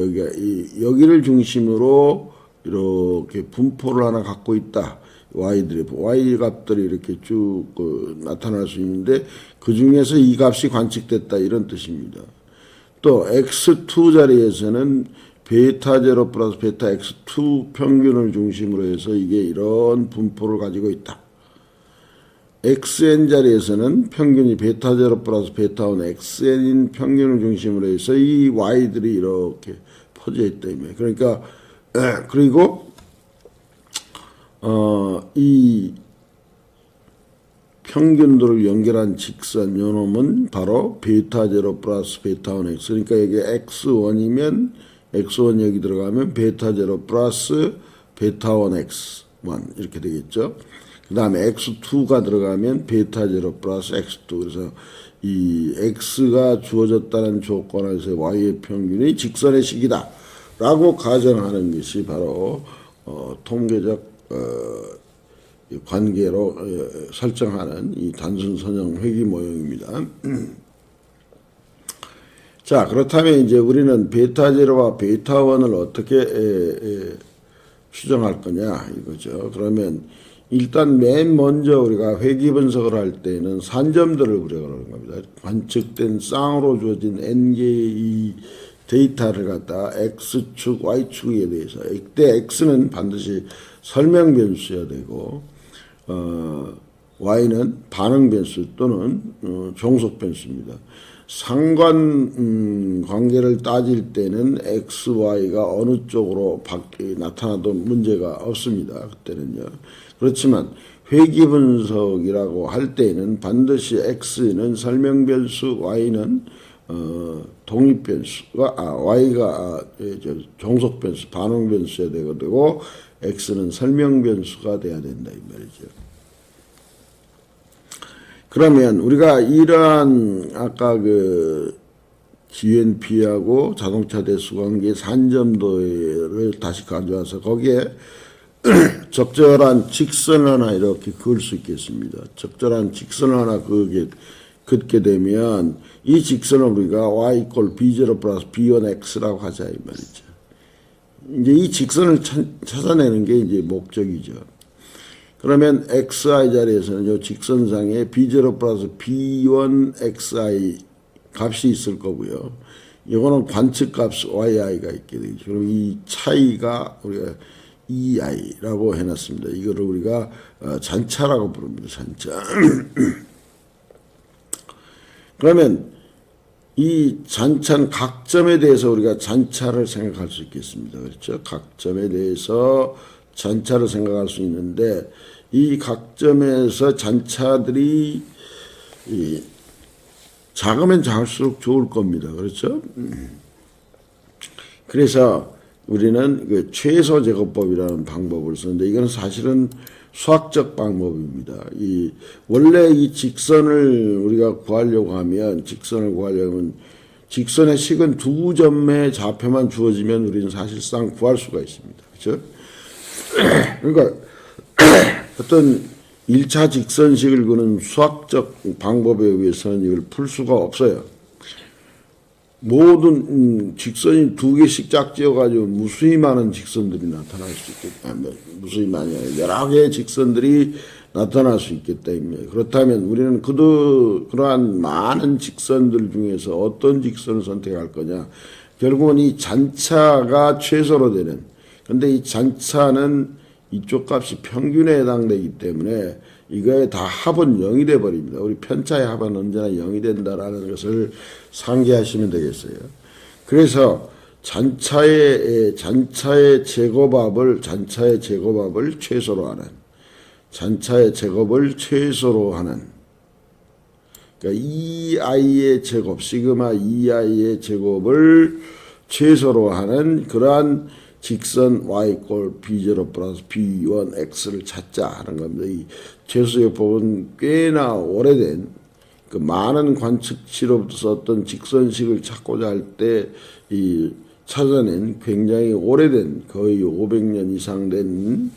여기를 중심으로 이렇게 분포를 하나 갖고 있다. y들의 y 값들이 이렇게 쭉 나타날 수 있는데 그 중에서 이 값이 관측됐다 이런 뜻입니다. 또 x2 자리에서는 베타 제로 플러스 베타 x2 평균을 중심으로 해서 이게 이런 분포를 가지고 있다. xn 자리에서는 평균이 베타 제로 플러스 베타 1 xn인 평균을 중심으로 해서 이 y들이 이렇게 퍼져 있다. 그러니까 그리고 이 평균들을 연결한 직선 요놈은 바로 베타 제로 플러스 베타 1 x. 그러니까 이게 x1이면 x1 여기 들어가면 베타 제로 플러스 베타 1 x1 이렇게 되겠죠. 그 다음에 x2가 들어가면 베타 제로 플러스 x2. 그래서 이 x가 주어졌다는 조건에서 y의 평균이 직선의 식이다 라고 가정하는 것이 바로 통계적 관계로 설정하는 이 단순 선형 회귀 모형입니다. 자, 그렇다면 이제 우리는 베타 제로와 베타 1을 어떻게 추정할 거냐 이거죠. 그러면 일단 맨 먼저 우리가 회귀 분석을 할 때는 산점들을 우려가 하는 겁니다. 관측된 쌍으로 주어진 n개의 이 데이터를 갖다 x축, y축에 대해서 이때 x는 반드시 설명 변수여야 되고 y는 반응 변수 또는 종속 변수입니다. 상관 관계를 따질 때는 x, y가 어느 쪽으로 나타나도 문제가 없습니다. 그때는요. 그렇지만 회귀 분석이라고 할 때에는 반드시 x는 설명 변수, y는 독립 변수가 y가 종속 변수, 반응 변수여야 되고 x는 설명 변수가 돼야 된다 이 말이죠. 그러면 우리가 이러한 아까 그 GNP하고 자동차 대수 관계 산점도를 다시 가져와서 거기에 적절한 직선을 하나 이렇게 그을 수 있겠습니다. 적절한 직선을 하나 긋게 되면 이 직선을 우리가 y 이퀄 b0 플러스 b1x라고 하자 이 말이죠. 이제 이 직선을 찾아내는 게 이제 목적이죠. 그러면 xi 자리에서는 이 직선상에 b0 플러스 b1xi 값이 있을 거고요. 이거는 관측값 yi가 있게 되죠. 그럼 이 차이가 우리가 ei라고 해놨습니다. 이거를 우리가 잔차라고 부릅니다. 잔차. 그러면 이 잔차는 각 점에 대해서 우리가 잔차를 생각할 수 있겠습니다. 그렇죠? 각 점에 대해서 잔차를 생각할 수 있는데 이 각 점에서 잔차들이 작으면 작을수록 좋을 겁니다. 그렇죠? 그래서 우리는 그 최소 제곱법이라는 방법을 쓰는데 이건 사실은 수학적 방법입니다. 원래 이 직선을 우리가 구하려고 하면 직선의 식은 두 점의 좌표만 주어지면 우리는 사실상 구할 수가 있습니다. 그렇죠? 그러니까 어떤 1차 직선식을 그는 수학적 방법에 의해서는 이걸 풀 수가 없어요. 모든 직선이 두 개씩 짝지어가지고 무수히 많은 직선들이 나타날 수 있겠다. 무수히 많이 여러 개의 직선들이 나타날 수 있겠다. 그렇다면 우리는 그러한 많은 직선들 중에서 어떤 직선을 선택할 거냐. 결국은 이 잔차가 최소로 되는 근데 이 잔차는 이쪽 값이 평균에 해당되기 때문에 이거에 다 합은 0이 돼 버립니다. 우리 편차의 합은 언제나 0이 된다라는 것을 상기하시면 되겠어요. 그래서 잔차의 제곱합을 최소로 하는, 잔차의 제곱을 최소로 하는, 그러니까 EI의 제곱, 시그마 EI의 제곱을 최소로 하는 그러한 직선 y 꼴 b0 플러스 b1x를 찾자 하는 겁니다. 이 최소요법은 꽤나 오래된, 그 많은 관측치로부터 썼던 직선식을 찾고자 할 때 이 찾아낸 굉장히 오래된, 거의 500년 이상 된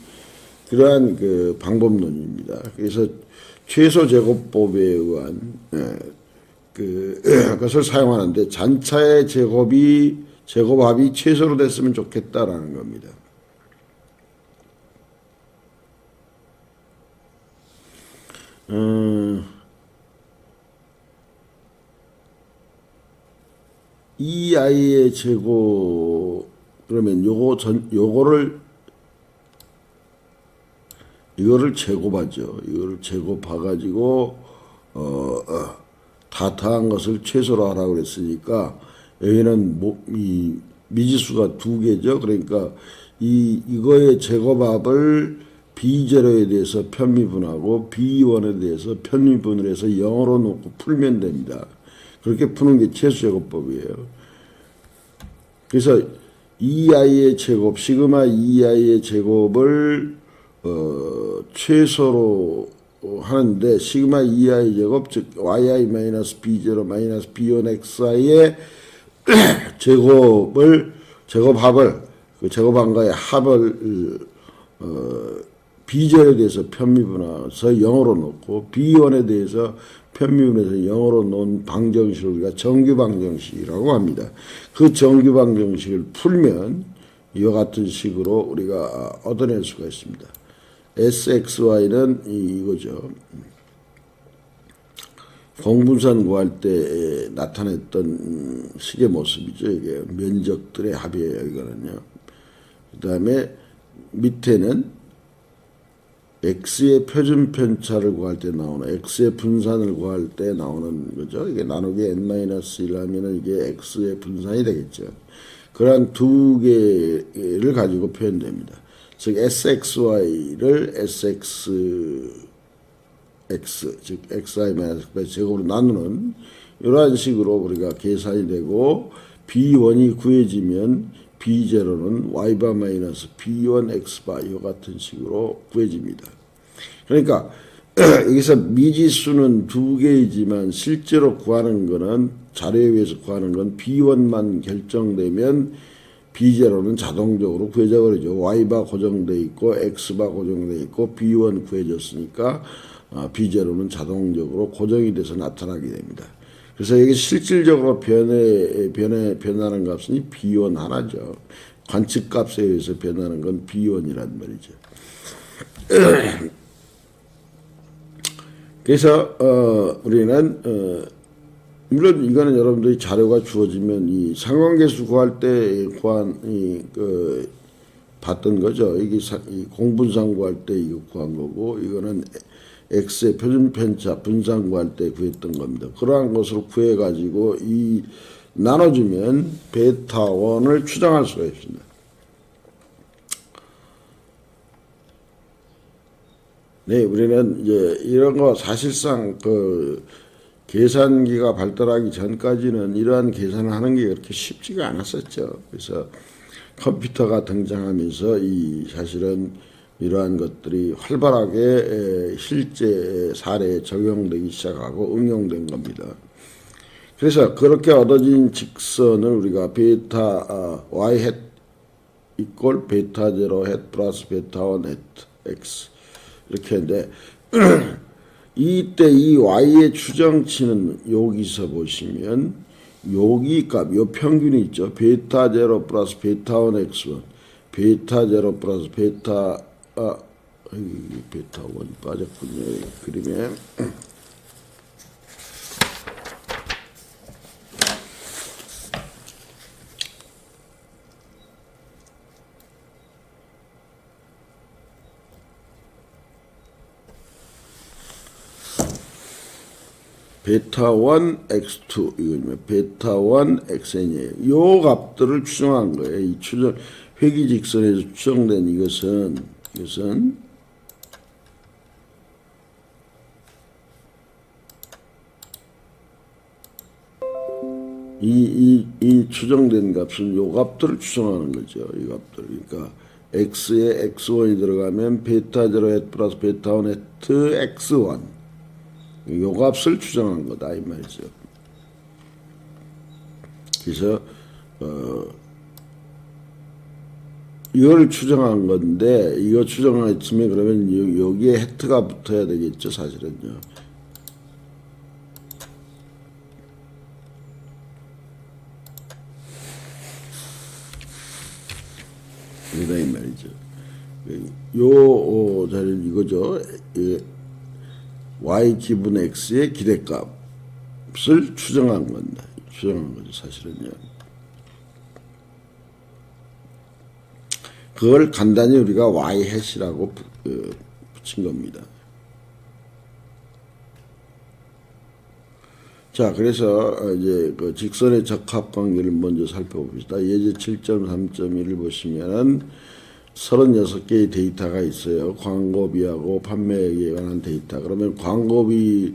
그러한 그 방법론입니다. 그래서 최소 제곱법에 의한 그것을 사용하는데, 잔차의 제곱합이 최소로 됐으면 좋겠다라는 겁니다. 이 아이의 제곱, 그러면 이거를 제곱하죠. 이거를 제곱해가지고 다 더한 것을 최소로 하라고 그랬으니까, 여기는 이 미지수가 2개죠. 그러니까 이거의 제곱합을 B0에 대해서 편미분하고 B1에 대해서 편미분을 해서 0으로 놓고 풀면 됩니다. 그렇게 푸는 게 최소제곱법이에요. 그래서 EI의 제곱, 시그마 EI의 제곱을 최소로 하는데, 시그마 EI 제곱, 즉 YI 마이너스 B0 마이너스 B1XI의 제곱합을 그 제곱한과의 합을 B0에 대해서 편미분해서 0으로 놓고 B1에 대해서 편미분해서 0으로 놓은 방정식을 우리가 정규방정식이라고 합니다. 그 정규방정식을 풀면 이와 같은 식으로 우리가 얻어낼 수가 있습니다. SXY는 이거죠. 공분산 구할 때 나타냈던 식의 모습이죠. 이게 면적들의 합이에요. 이거는요. 그 다음에 밑에는 X의 표준 편차를 구할 때 나오는, X의 분산을 구할 때 나오는 거죠. 이게 나누기 N-1 하면은 이게 X의 분산이 되겠죠. 그러한 두 개를 가지고 표현됩니다. 즉, SXY를 SX, 즉, XI-X의 제곱으로 나누는 이러한 식으로 우리가 계산이 되고, B1이 구해지면 B0는 Y바 마이너스 B1 X바 이 같은 식으로 구해집니다. 그러니까 여기서 미지수는 2개이지만 실제로 구하는 거는, 자료에 의해서 구하는 건 B1만 결정되면 B0는 자동적으로 구해져 버리죠. Y바 고정돼 있고 X바 고정돼 있고 B1 구해졌으니까 B0는 자동적으로 고정이 돼서 나타나게 됩니다. 그래서 여기 실질적으로 변하는 값은 B1 하나죠. 관측값에 의해서 변하는 건 B1이란 말이죠. 그래서 우리는 물론 이거는 여러분들이 자료가 주어지면 이 상관계수 구할 때 봤던 거죠. 이게 이 공분상 구할 때 이거 구한 거고, 이거는 X의 표준 편차 분산 구할 때 구했던 겁니다. 그러한 것으로 구해가지고 이 나눠주면 베타1을 추정할 수가 있습니다. 네, 우리는 이제 이런 거 사실상 그 계산기가 발달하기 전까지는 이러한 계산을 하는 게 그렇게 쉽지가 않았었죠. 그래서 컴퓨터가 등장하면서 이 사실은 이러한 것들이 활발하게 실제 사례에 적용되기 시작하고 응용된 겁니다. 그래서 그렇게 얻어진 직선을 우리가 베타 y 햇 이꼴 베타 0 햇 플러스 베타 1 햇 x 이렇게 했는데 이때 이 y의 추정치는 여기서 보시면 여기 값, 요 평균이 있죠. 베타 0 플러스 베타 1 x1 베타 0 플러스 베타 베타 1 빠졌군요. 그림에 베타 1 x2 이거는 베타 1 xn이에요. 요 값들을 추정한 거예요. 이 추정 회귀 직선에서 추정된 이것은 이 추정된 값은 요 값들을 추정하는 거죠. 이 값들. 그러니까 x에 x1이 들어가면 베타 0 at 플러스 베타 1 at x1 요 값을 추정한 거다 이 말이죠. 그래서 이걸 추정한 건데 이거 추정했으면 그러면 여기에 해트가 붙어야 되겠죠 사실은요. 그러다 이 말이죠. 요 자리는 이거죠. y 기분 x의 기대값을 추정한 건다. 추정한 거죠 사실은요. 그걸 간단히 우리가 y 해시라고 붙인 겁니다. 자, 그래서 이제 그 직선의 적합 관계를 먼저 살펴봅시다. 예제 7.3.1을 보시면은 36개의 데이터가 있어요. 광고비하고 판매액에 관한 데이터. 그러면 광고비를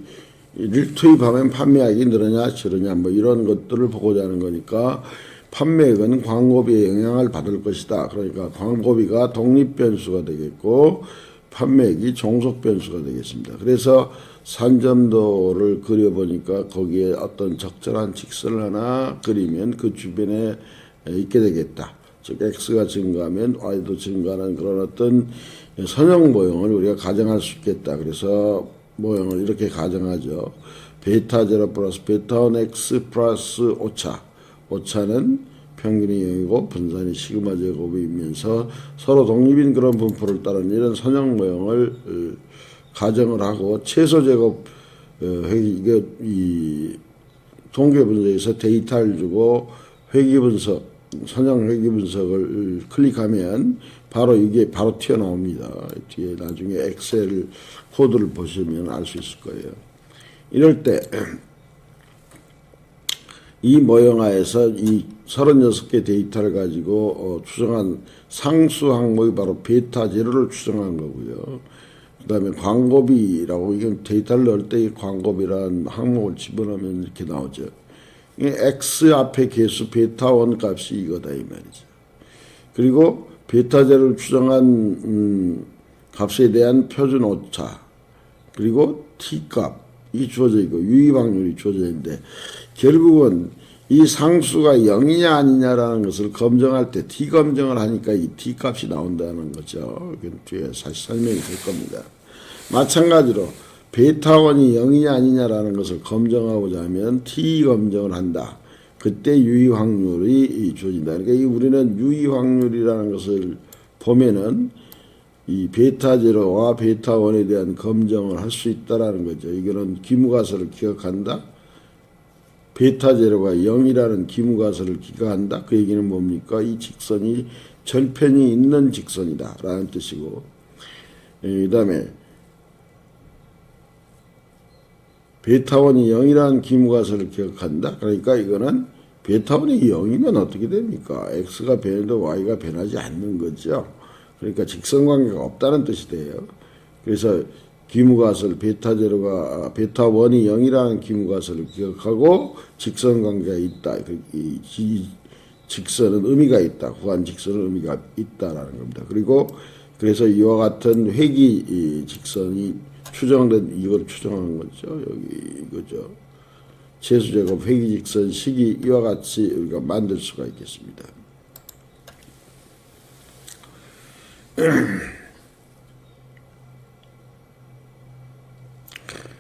투입하면 판매액이 늘으냐, 줄으냐, 뭐 이런 것들을 보고자 하는 거니까 판매액은 광고비에 영향을 받을 것이다. 그러니까 광고비가 독립변수가 되겠고 판매액이 종속변수가 되겠습니다. 그래서 산점도를 그려보니까 거기에 어떤 적절한 직선을 하나 그리면 그 주변에 있게 되겠다. 즉 x가 증가하면 y도 증가하는 그런 어떤 선형 모형을 우리가 가정할 수 있겠다. 그래서 모형을 이렇게 가정하죠. 베타 0 플러스 베타 1 x 플러스 오차. 오차는 평균이 0이고 분산이 시그마 제곱이면서 서로 독립인 그런 분포를 따르는 이런 선형 모형을 가정을 하고 최소 제곱 이게 이 통계 분석에서 데이터를 주고 회귀 분석 선형 회귀 분석을 클릭하면 바로 이게 바로 튀어나옵니다. 뒤에 나중에 엑셀 코드를 보시면 알 수 있을 거예요. 이럴 때 이 모형하에서 이 36개 데이터를 가지고 추정한 상수 항목이 바로 베타 제로를 추정한 거고요. 그 다음에 광고비라고 이건 데이터를 넣을 때 이 광고비라는 항목을 집어넣으면 이렇게 나오죠. x 앞에 개수 베타 1 값이 이거다 이 말이죠. 그리고 베타 제로를 추정한 값에 대한 표준 오차 그리고 t 값이 주어져 있고 유입 확률이 주어져 있는데 결국은 이 상수가 0이냐 아니냐라는 것을 검증할 때 t 검증을 하니까 이 t 값이 나온다는 거죠. 뒤에 사실 설명이 될 겁니다. 마찬가지로 베타 1이 0이냐 아니냐라는 것을 검증하고자 하면 t 검증을 한다. 그때 유입 확률이 주어진다. 그러니까 우리는 유입 확률이라는 것을 보면은 이 베타 제로와 베타 1에 대한 검증을 할 수 있다라는 거죠. 이거는 기무가설을 기억한다. 베타 제로가 0이라는 기무가설을 기각한다. 그 얘기는 뭡니까? 이 직선이 절편이 있는 직선이다 라는 뜻이고 그 다음에 베타 1이 0이라는 기무가설을 기억한다. 그러니까 이거는 베타 1이 0이면 어떻게 됩니까? x가 변해도 y가 변하지 않는 거죠. 그러니까 직선관계가 없다는 뜻이 돼요. 그래서 기무가설 베타 1이 0이라는 기무가설을 기억하고 직선관계가 있다. 이 직선은 의미가 있다. 구한 직선은 의미가 있다라는 겁니다. 그리고 그래서 이와 같은 회귀 직선이 추정된 이걸 추정하는 거죠. 여기 이거죠. 최수제곱 회귀 직선 식이 이와 같이 우리가 만들 수가 있겠습니다.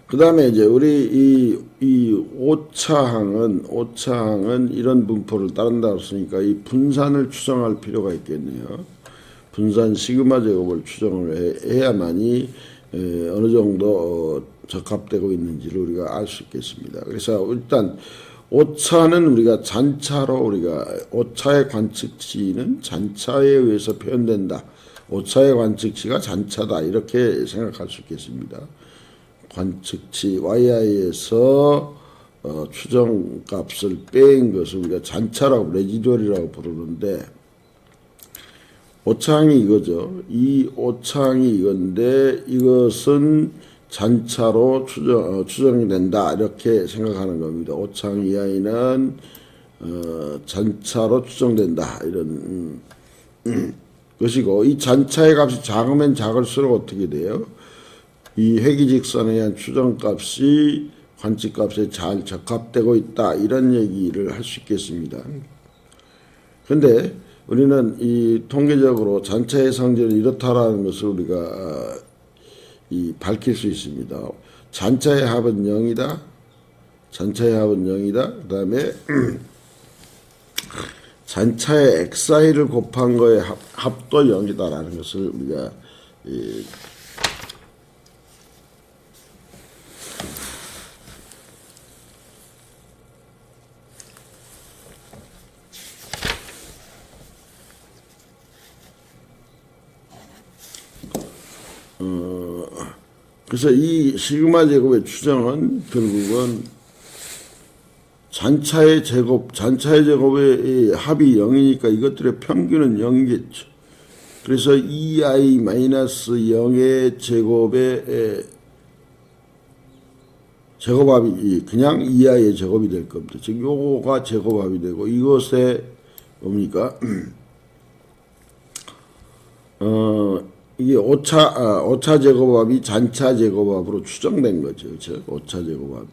그 다음에 이제 우리 이 오차항은 이런 분포를 따른다고 했으니까 이 분산을 추정할 필요가 있겠네요. 분산 시그마 제곱을 추정을 해야만이 어느 정도 적합되고 있는지를 우리가 알 수 있겠습니다. 그래서 일단 오차는 우리가 잔차로 우리가 오차의 관측치는 잔차에 의해서 표현된다. 오차의 관측치가 잔차다 이렇게 생각할 수 있겠습니다. 관측치 yi에서 추정값을 뺀 것을 우리가 잔차라고 레지듀얼이라고 부르는데, 오차항이 이거죠. 이 오차항이 이건데 이것은 잔차로 추정이 된다, 이렇게 생각하는 겁니다. 오차항 이하이는 잔차로 추정된다, 이런 것이고, 이 잔차의 값이 작으면 작을수록 어떻게 돼요? 이 회기직선에 의한 추정값이 관측값에 잘 적합되고 있다, 이런 얘기를 할 수 있겠습니다. 그런데 우리는 이 통계적으로 잔차의 성질은 이렇다라는 것을 우리가 밝힐 수 있습니다. 잔차의 합은 0이다. 잔차의 합은 0이다. 그 다음에 잔차의 xi를 곱한 거의 합도 0이다라는 것을 우리가 그래서 이 시그마 제곱의 추정은 결국은 잔차의 제곱의 합이 0이니까 이것들의 평균은 0이겠죠. 그래서 2i-0의 제곱의 제곱합이 그냥 2i의 제곱이 될 겁니다. 즉 요거가 제곱합이 되고, 이것에 뭡니까? 이게 오차 제곱합이 잔차 제곱합으로 추정된 거죠. 그렇죠? 오차 제곱합.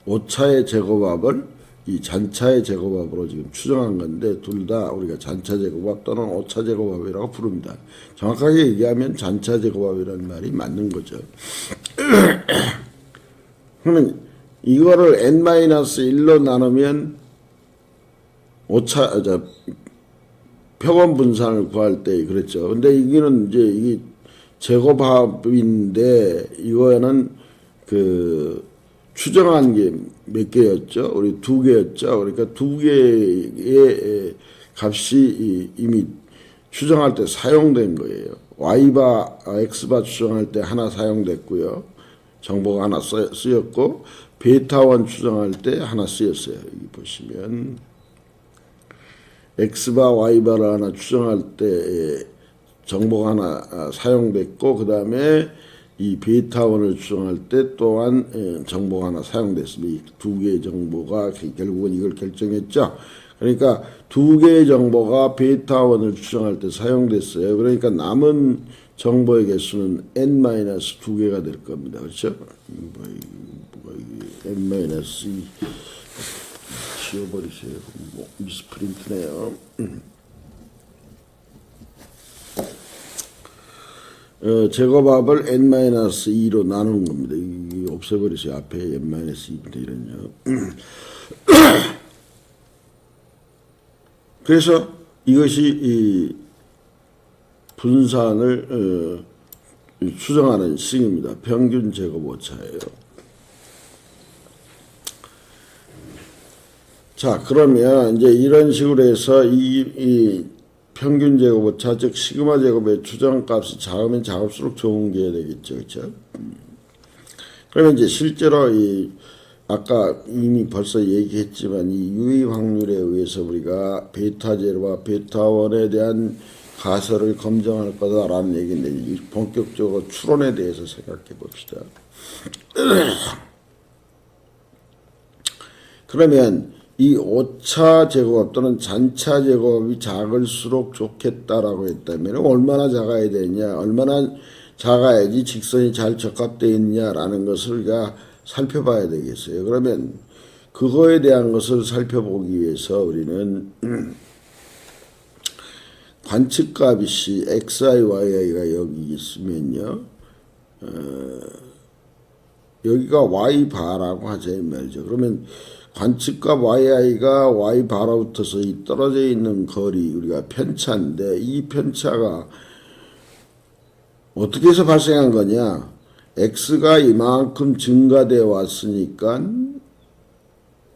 오차의 제곱합을 이 잔차의 제곱합으로 지금 추정한 건데, 둘 다 우리가 잔차 제곱합 또는 오차 제곱합이라고 부릅니다. 정확하게 얘기하면 잔차 제곱합이라는 말이 맞는 거죠. 그러면 이거를 n-1로 나누면 표본 분산을 구할 때 그랬죠. 근데 이거는 이제 이게 제곱합인데, 이거는 추정한 게 몇 개였죠? 우리 2개였죠. 그러니까 2개의 값이 이미 추정할 때 사용된 거예요. y바, x바 추정할 때 하나 사용됐고요. 정보가 하나 쓰였고, 베타1 추정할 때 하나 쓰였어요. 여기 보시면 x바, y바를 하나 추정할 때 정보가 하나 사용됐고, 그 다음에 이 베타1을 추정할 때 또한 정보가 하나 사용됐습니다. 이 두 개의 정보가 결국은 이걸 결정했죠. 그러니까 두 개의 정보가 베타1을 추정할 때 사용됐어요. 그러니까 남은 정보의 개수는 n-2개가 될 겁니다. 그렇죠? n-2 지워버리세요. 미스프린트네요. 제곱합을 n-2로 나누는 겁니다. 이게 없애버리세요. 앞에 n-2인데 이런요. 그래서 이것이 이 분산을 추정하는 식입니다. 평균 제곱 오차예요. 자, 그러면 이제 이런 식으로 해서 이 평균 제곱 오차, 즉 시그마 제곱의 추정값이 작으면 작을수록 좋은 게 되겠죠. 그렇죠? 그러면 이제 실제로 아까 이미 벌써 얘기했지만 이 유의 확률에 의해서 우리가 베타 제로와 베타 1에 대한 가설을 검증할 거다라는 얘기인데, 본격적으로 추론에 대해서 생각해 봅시다. 그러면 이 오차 제곱합 또는 잔차 제곱합이 작을수록 좋겠다라고 했다면 얼마나 작아야 되냐, 얼마나 작아야지 직선이 잘 적합되어 있냐라는 것을 우리가 살펴봐야 되겠어요. 그러면 그거에 대한 것을 살펴보기 위해서 우리는 관측값이 xi, yi가 여기 있으면요, 여기가 y바라고 하자 이 말이죠. 그러면 관측값 yi가 y바로부터서 이 떨어져 있는 거리, 우리가 편차인데, 이 편차가 어떻게 해서 발생한 거냐? x가 이만큼 증가되어 왔으니까,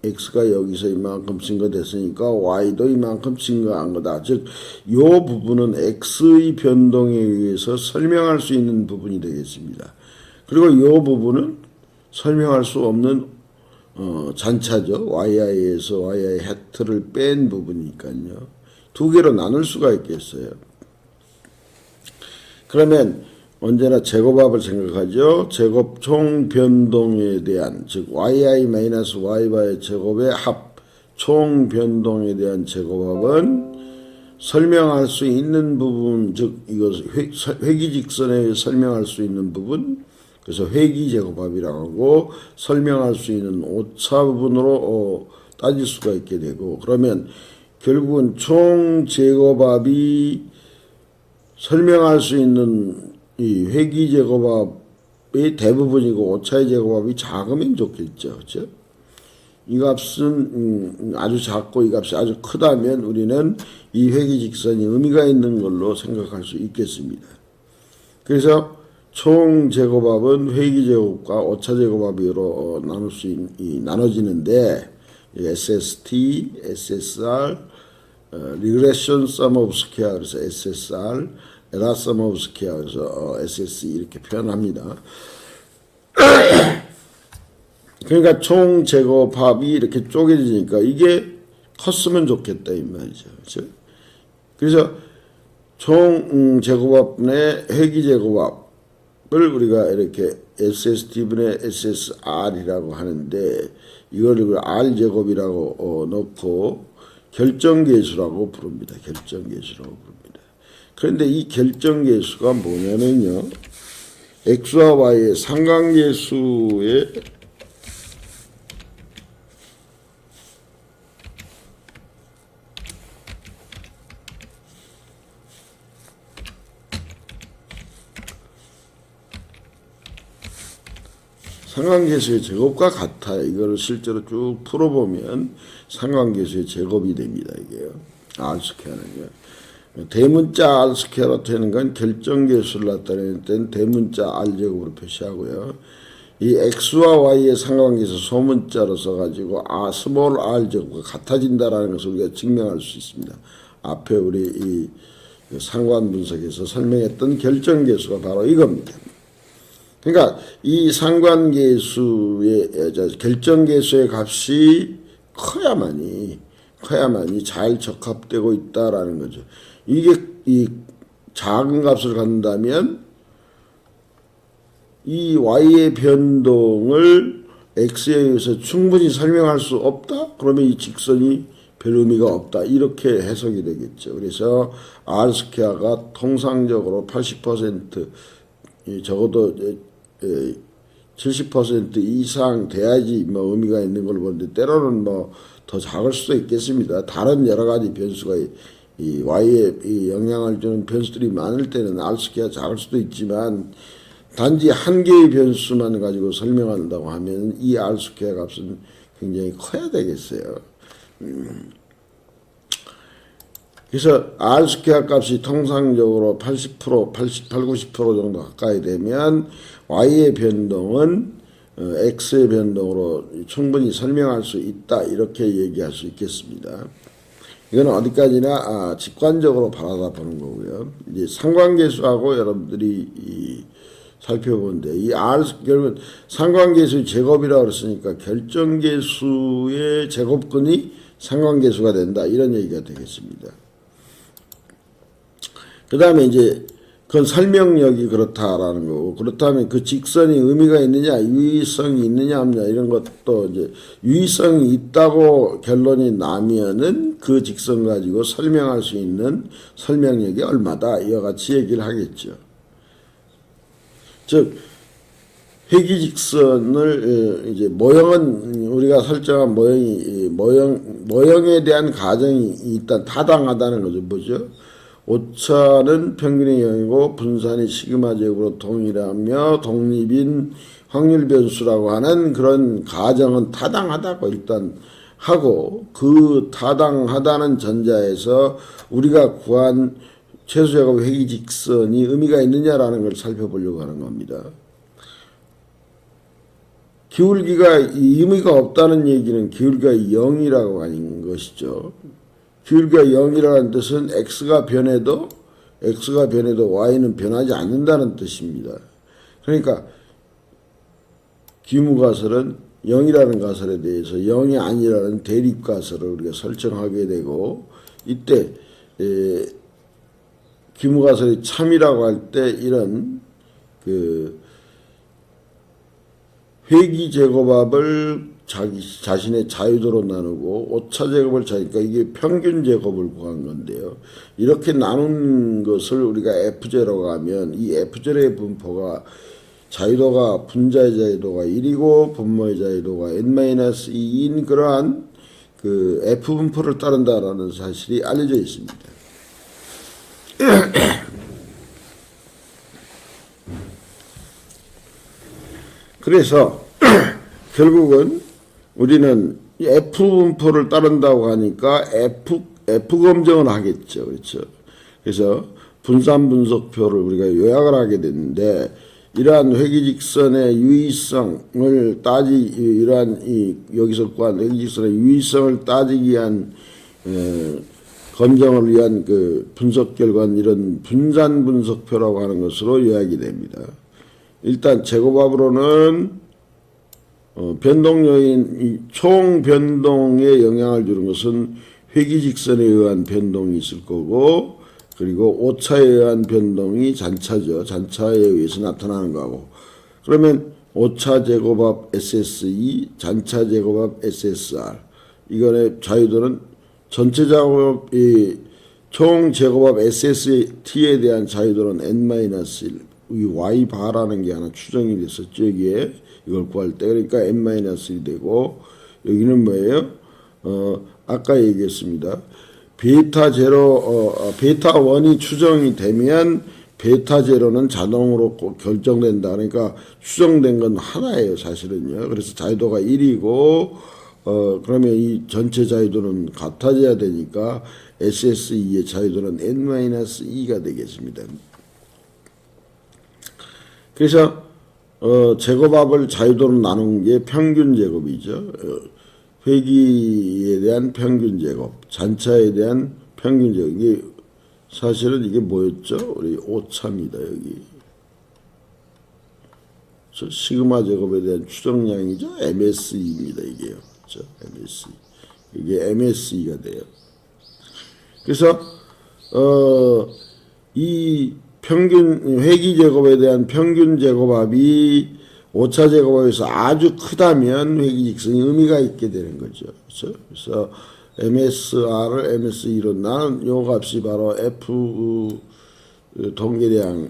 x가 여기서 이만큼 증가됐으니까 y도 이만큼 증가한 거다. 즉, 이 부분은 x의 변동에 의해서 설명할 수 있는 부분이 되겠습니다. 그리고 이 부분은 설명할 수 없는 잔차죠. yi에서 yi 해트를 뺀 부분이니까요. 두 개로 나눌 수가 있겠어요. 그러면 언제나 제곱합을 생각하죠. 제곱 총 변동에 대한, 즉 yi-y바의 제곱의 합 총 변동에 대한 제곱합은 설명할 수 있는 부분, 즉 이것 회기직선에 설명할 수 있는 부분, 그래서 회기제곱합이라고 하고 설명할 수 있는 오차 부분으로 따질 수가 있게 되고, 그러면 결국은 총 제곱합이 설명할 수 있는 이 회기제곱합의 대부분이고 오차의 제곱합이 작으면 좋겠죠. 그렇죠? 이 값은 아주 작고 이 값이 아주 크다면 우리는 이 회기직선이 의미가 있는 걸로 생각할 수 있겠습니다. 그래서 총 제곱합은 회기제곱과 오차제곱합으로 나눠지는데 SST, SSR, Regression Sum of Square 그래서 SSR, Error Sum of Square 그래서 SSE 이렇게 표현합니다. 그러니까 총 제곱합이 이렇게 쪼개지니까 이게 컸으면 좋겠다 이 말이죠. 그렇죠? 그래서 총 제곱합분의 회기제곱합을 우리가 이렇게 SST분의 SSR이라고 하는데 이걸 R제곱이라고 넣고 결정계수라고 부릅니다. 결정계수라고 부릅니다. 그런데 이 결정계수가 뭐냐면요. X와 Y의 상관계수의 상관계수의 제곱과 같아요. 이거를 실제로 쭉 풀어보면 상관계수의 제곱이 됩니다. 이게요. R스퀘어는요. 대문자 R스퀘어로 되는 건 결정계수를 나타내는 때는 대문자 R제곱으로 표시하고요. 이 X와 Y의 상관계수 소문자로 써가지고 스몰 R제곱과 같아진다라는 것을 우리가 증명할 수 있습니다. 앞에 우리 이 상관 분석에서 설명했던 결정계수가 바로 이겁니다. 그러니까 이 상관계수의 결정계수의 값이 커야만이 잘 적합되고 있다라는 거죠. 이게 이 작은 값을 갖는다면 이 y의 변동을 x에 의해서 충분히 설명할 수 없다? 그러면 이 직선이 별 의미가 없다. 이렇게 해석이 되겠죠. 그래서 R스퀘어가 통상적으로 80% 적어도 70% 이상 돼야지 뭐 의미가 있는 걸 보는데 때로는 뭐 더 작을 수도 있겠습니다. 다른 여러 가지 변수가 이 y에 이 영향을 주는 변수들이 많을 때는 R스퀘어 작을 수도 있지만 단지 한 개의 변수만 가지고 설명한다고 하면 이 R스퀘어 값은 굉장히 커야 되겠어요. 그래서 R스퀘어 값이 통상적으로 80%, 90% 정도 가까이 되면 Y의 변동은 X의 변동으로 충분히 설명할 수 있다. 이렇게 얘기할 수 있겠습니다. 이거는 어디까지나 직관적으로 바라보는 거고요. 이제 상관계수하고 여러분들이 살펴보는데 이 결국은 상관계수의 제곱이라고 그랬으니까 결정계수의 제곱근이 상관계수가 된다. 이런 얘기가 되겠습니다. 그 다음에 이제 그건 설명력이 그렇다라는 거고, 그렇다면 그 직선이 의미가 있느냐, 유의성이 있느냐 없느냐 이런 것도 이제 유의성이 있다고 결론이 나면은 그 직선 가지고 설명할 수 있는 설명력이 얼마다 이와 같이 얘기를 하겠죠. 즉 회기직선을 이제 모형은 우리가 설정한 모형에 대한 가정이 일단 타당하다는 거죠. 뭐죠? 오차는 평균의 0이고 분산이 시그마 제곱으로 동일하며 독립인 확률 변수라고 하는 그런 가정은 타당하다고 일단 하고, 그 타당하다는 전자에서 우리가 구한 최소제곱 회기직선이 의미가 있느냐라는 걸 살펴보려고 하는 겁니다. 기울기가 의미가 없다는 얘기는 기울기가 0이라고 하는 것이죠. 기울기가 0이라는 뜻은 x가 변해도 y는 변하지 않는다는 뜻입니다. 그러니까 기무가설은 0이라는 가설에 대해서 0이 아니라는 대립가설을 우리가 설정하게 되고, 이때 기무가설이 참이라고 할 때 이런 그 회기제곱합을 자신의 자유도로 나누고 오차제곱을 그러니까 이게 평균제곱을 구한 건데요. 이렇게 나눈 것을 우리가 F제로가 하면 이 F제로의 분포가 자유도가 분자의 자유도가 1이고 분모의 자유도가 n-2인 그러한 그 F 분포를 따른다라는 사실이 알려져 있습니다. 그래서 결국은 우리는 F 분포를 따른다고 하니까 F 검정을 하겠죠. 그렇죠. 그래서 분산 분석표를 우리가 요약을 하게 되는데, 이러한 회기직선의 유의성을 여기서 구한 회기직선의 유의성을 따지기 위한 검정을 위한 그 분석 결과는 이런 분산 분석표라고 하는 것으로 요약이 됩니다. 일단 제곱합으로는 변동 요인, 총 변동에 영향을 주는 것은 회기직선에 의한 변동이 있을 거고, 그리고 오차에 의한 변동이 잔차죠. 잔차에 의해서 나타나는 거고. 그러면 오차 제곱합 SSE, 잔차 제곱합 SSR. 이거의 자유도는 전체 제곱합, 총 제곱합 SST에 대한 자유도는 n-1. 이 y 바라는 게 하나 추정이 됐었죠. 여기에 이걸 구할 때. 그러니까 n-1이 되고, 여기는 뭐예요? 아까 얘기했습니다. 베타 제로, 베타 1이 추정이 되면 베타 제로는 자동으로 결정된다. 그러니까 추정된 건 하나예요, 사실은요. 그래서 자유도가 1이고, 그러면 이 전체 자유도는 같아져야 되니까 SSE의 자유도는 n-2가 되겠습니다. 그래서 제곱합을 자유도로 나눈 게 평균 제곱이죠. 회기에 대한 평균 제곱, 잔차에 대한 평균 제곱. 이게 사실은 이게 뭐였죠? 우리 오차입니다. 여기 시그마 제곱에 대한 추정량이죠. MSE입니다. 이게요. 그렇죠? MSE. 이게 MSE가 돼요. 그래서 이 평균 회기 제곱에 대한 평균 제곱합이 오차 제곱합에서 아주 크다면 회기직선이 의미가 있게 되는 거죠. 그렇죠? 그래서 MSR을 MSE로 나는 요 값이 바로 F 통계량의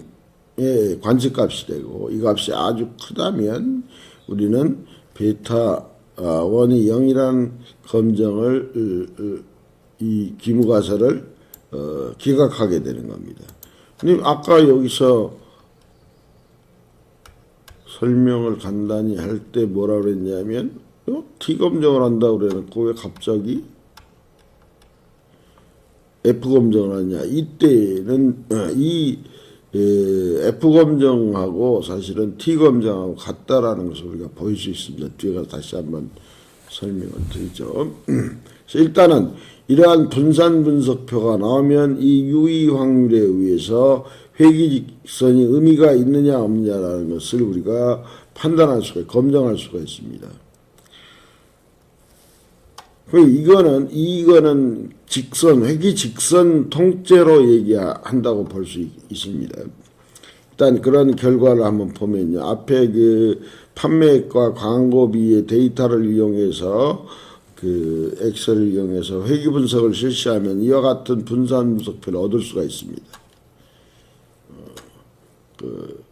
관측값이 되고, 이 값이 아주 크다면 우리는 베타 1이 0이라는 검정을 이 기무가설을 기각하게 되는 겁니다. 근데 아까 여기서 설명을 간단히 할 때 뭐라 그랬냐면 T 검정을 한다고 그래놓고 왜 갑자기 F 검정을 하냐. 이때는 이 F 검정하고 사실은 T 검정하고 같다라는 것을 우리가 보일 수 있습니다. 뒤에 가서 다시 한번 설명을 드리죠. 일단은 이러한 분산 분석표가 나오면 이 유의 확률에 의해서 회기직선이 의미가 있느냐 없느냐라는 것을 우리가 판단할 수가, 검증할 수가 있습니다. 이거는 직선, 회기직선 통째로 얘기한다고 볼 수 있습니다. 일단 그런 결과를 한번 보면요. 앞에 그 판매액과 광고비의 데이터를 이용해서 그 엑셀을 이용해서 회기 분석을 실시하면 이와 같은 분산 분석표를 얻을 수가 있습니다. 그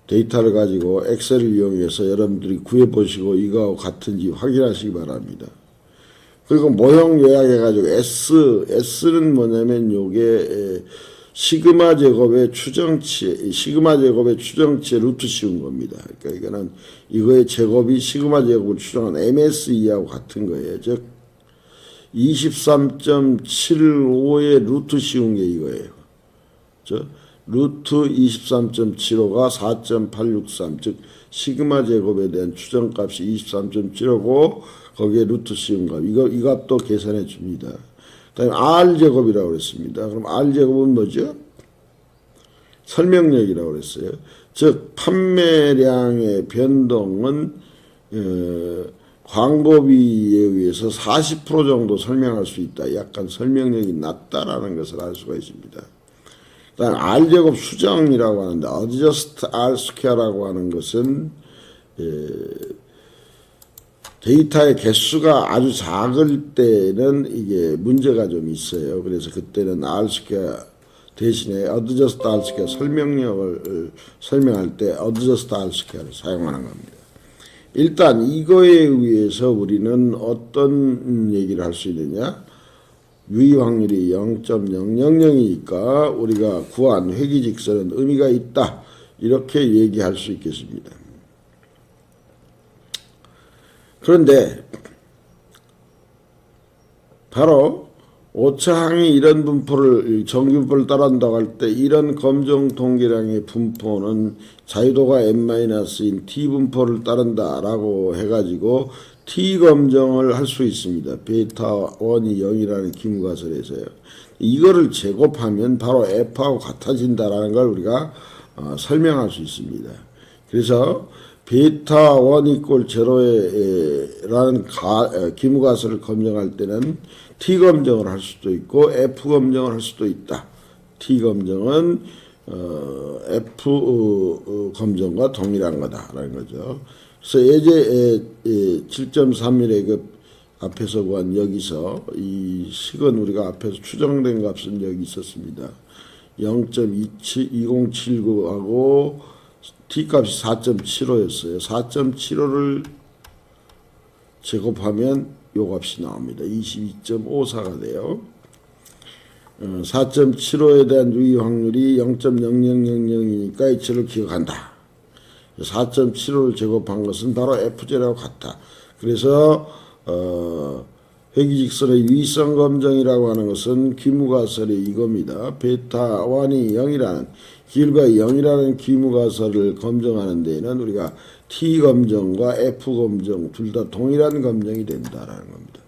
데이터를 가지고 엑셀을 이용해서 여러분들이 구해보시고 이거하고 같은지 확인하시기 바랍니다. 그리고 모형 요약해가지고 S는 뭐냐면 요게 시그마 제곱의 추정치, 시그마 제곱의 추정치에 루트 씌운 겁니다. 그러니까 이거는 이거의 제곱이 시그마 제곱을 추정한 MSE하고 같은 거예요. 즉 23.75의 루트 씌운 게 이거예요. 루트 23.75가 4.863, 즉 시그마 제곱에 대한 추정값이 23.75고 거기에 루트 씌운 값, 이 값도 계산해 줍니다. 그다음에 R 제곱이라고 그랬습니다. 그럼 R 제곱은 뭐죠? 설명력이라고 그랬어요. 즉 판매량의 변동은 광법위에 의해서 40% 정도 설명할 수 있다. 약간 설명력이 낮다라는 것을 알 수가 있습니다. 일단 R제곱 수정이라고 하는데 adjust R²라고 하는 것은 데이터의 개수가 아주 작을 때는 이게 문제가 좀 있어요. 그래서 그때는 R² 대신에 adjust R² 설명력을 설명할 때 adjust R²를 사용하는 겁니다. 일단 이거에 의해서 우리는 어떤 얘기를 할 수 있느냐? 유의 확률이 0.000이니까 우리가 구한 회귀직선은 의미가 있다. 이렇게 얘기할 수 있겠습니다. 그런데 바로 오차항이 이런 분포를 정규분포를 따라한다고 할 때 이런 검정 통계량의 분포는 자유도가 n-인 t분포를 따른다라고 해가지고 t검정을 할 수 있습니다. 베타 1이 0이라는 기무가설에서요. 이거를 제곱하면 바로 f하고 같아진다라는 걸 우리가 설명할 수 있습니다. 그래서 베타 1 이꼴 제로라는 기무가설을 검정할 때는 t검정을 할 수도 있고 f검정을 할 수도 있다. t검정은 f검정과 동일한 거다라는 거죠. 그래서 예제 7.31의 그 앞에서 구한 여기서 이 식은 우리가 앞에서 추정된 값은 여기 있었습니다. 0.2079하고 t값이 4.75였어요. 4.75를 제곱하면 요 값이 나옵니다. 22.54가 돼요. 4.75에 대한 유의 확률이 0.0000이니까 이치를 기억한다. 4.75를 제곱한 것은 바로 F0하고 같다. 그래서 회귀직선의 유의성 검정이라고 하는 것은 기무가설이 이겁니다. 베타 1이 0이라는 기울과 0이라는 기무가설을 검정하는 데에는 우리가 T검정과 F검정 둘 다 동일한 검정이 된다라는 겁니다.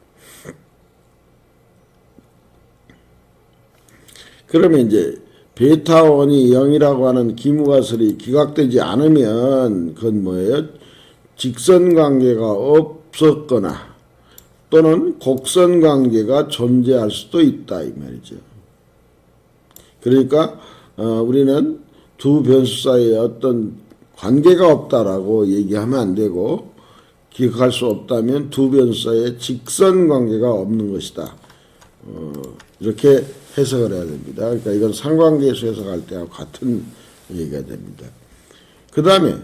그러면 이제 베타 1이 0이라고 하는 기무가설이 기각되지 않으면 그건 뭐예요? 직선관계가 없었거나 또는 곡선관계가 존재할 수도 있다 이 말이죠. 그러니까 우리는 두 변수 사이에 어떤 관계가 없다라고 얘기하면 안 되고 기억할 수 없다면 두 변수 사이에 직선관계가 없는 것이다. 이렇게 해석을 해야 됩니다. 그러니까 이건 상관계수 해석할 때하고 같은 얘기가 됩니다. 그 다음에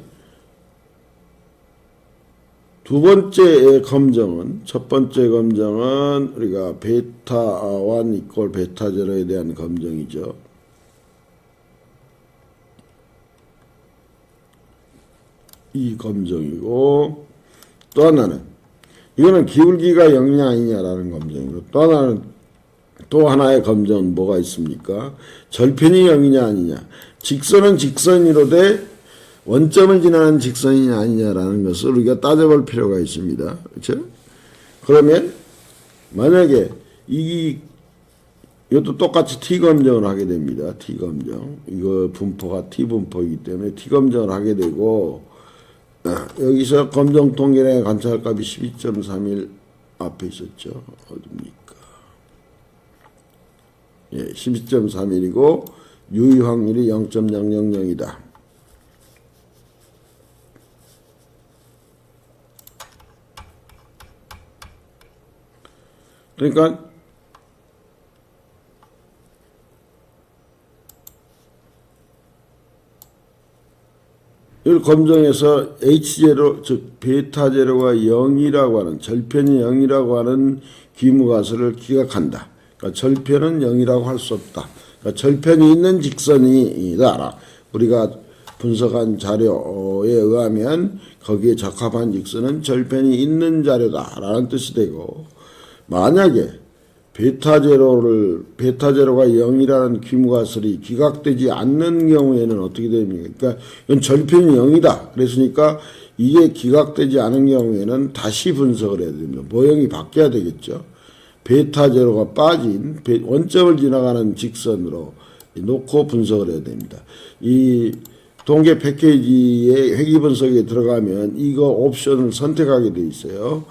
두 번째 검정은 첫 번째 검정은 우리가 베타 1 이꼴 베타 0에 대한 검정이죠. 이 검정이고 또 하나는 이거는 기울기가 0이냐 아니냐라는 검정이고 또 하나의 검정은 뭐가 있습니까? 절편이 0이냐 아니냐. 직선은 직선이로되 원점을 지나는 직선이냐 아니냐라는 것을 우리가 따져볼 필요가 있습니다. 그렇죠? 그러면 만약에 이것도 똑같이 T검정을 하게 됩니다. T검정. 이거 분포가 T분포이기 때문에 T검정을 하게 되고 여기서 검정 통계량의 관찰값이 12.31 앞에 있었죠. 어딥니까? 예, 12.31이고 유의 확률이 0.000이다. 그러니까 이 검정에서 H0 즉 베타 제로가 0이라고 하는 절편이 0이라고 하는 기무가설을 기각한다. 그러니까 절편은 0이라고 할 수 없다. 그러니까 절편이 있는 직선이다. 우리가 분석한 자료에 의하면 거기에 적합한 직선은 절편이 있는 자료다라는 뜻이 되고 만약에 베타 제로가 0이라는 기무가설이 기각되지 않는 경우에는 어떻게 됩니까? 그러니까 이건 절편이 0이다. 그랬으니까 이게 기각되지 않은 경우에는 다시 분석을 해야 됩니다. 모형이 바뀌어야 되겠죠. 베타 제로가 빠진 원점을 지나가는 직선으로 놓고 분석을 해야 됩니다. 이 동계 패키지의 회귀 분석에 들어가면 이거 옵션을 선택하게 돼 있어요.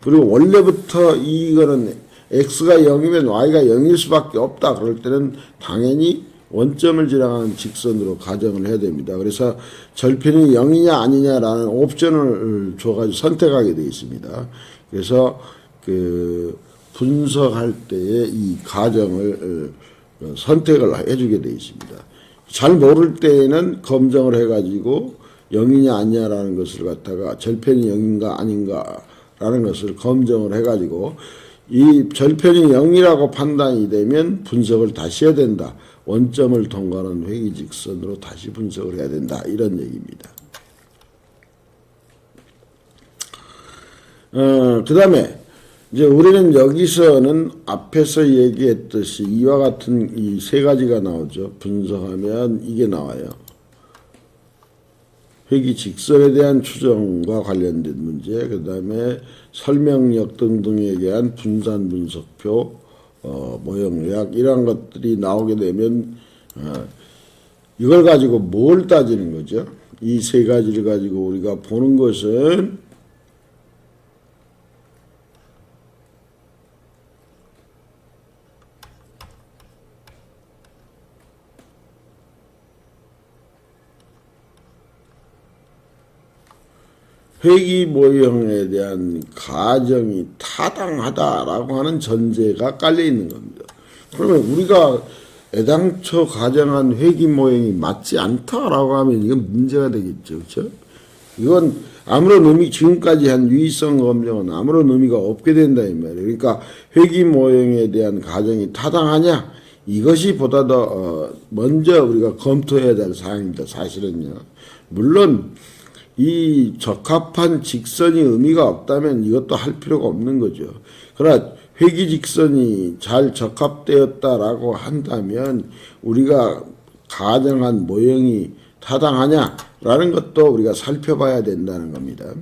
그리고 원래부터 이거는 x가 0이면 y가 0일 수밖에 없다. 그럴 때는 당연히 원점을 지나가는 직선으로 가정을 해야 됩니다. 그래서 절편이 0이냐 아니냐라는 옵션을 줘가지고 선택하게 되어 있습니다. 그래서 그 분석할 때에 이 가정을 선택을 해주게 되어 있습니다. 잘 모를 때에는 검정을 해가지고 0이냐 아니냐라는 것을 갖다가 절편이 0인가 아닌가라는 것을 검정을 해가지고 이 절편이 0이라고 판단이 되면 분석을 다시 해야 된다. 원점을 통과하는 회귀직선으로 다시 분석을 해야 된다. 이런 얘기입니다. 그 다음에 이제 우리는 여기서는 앞에서 얘기했듯이 이와 같은 이 세 가지가 나오죠. 분석하면 이게 나와요. 회귀 직선에 대한 추정과 관련된 문제, 그 다음에 설명력 등등에 대한 분산 분석표, 모형 요약 이런 것들이 나오게 되면 이걸 가지고 뭘 따지는 거죠? 이 세 가지를 가지고 우리가 보는 것은 회귀 모형에 대한 가정이 타당하다라고 하는 전제가 깔려 있는 겁니다. 그러면 우리가 애당초 가정한 회귀 모형이 맞지 않다라고 하면 이건 문제가 되겠죠. 그렇죠? 이건 아무런 의미, 지금까지 한 유의성 검증은 아무런 의미가 없게 된다 이 말이에요. 그러니까 회귀 모형에 대한 가정이 타당하냐? 이것이 보다 더 먼저 우리가 검토해야 될 사항입니다. 사실은요. 물론 이 적합한 직선이 의미가 없다면 이것도 할 필요가 없는 거죠. 그러나 회귀 직선이 잘 적합되었다라고 한다면 우리가 가정한 모형이 타당하냐라는 것도 우리가 살펴봐야 된다는 겁니다.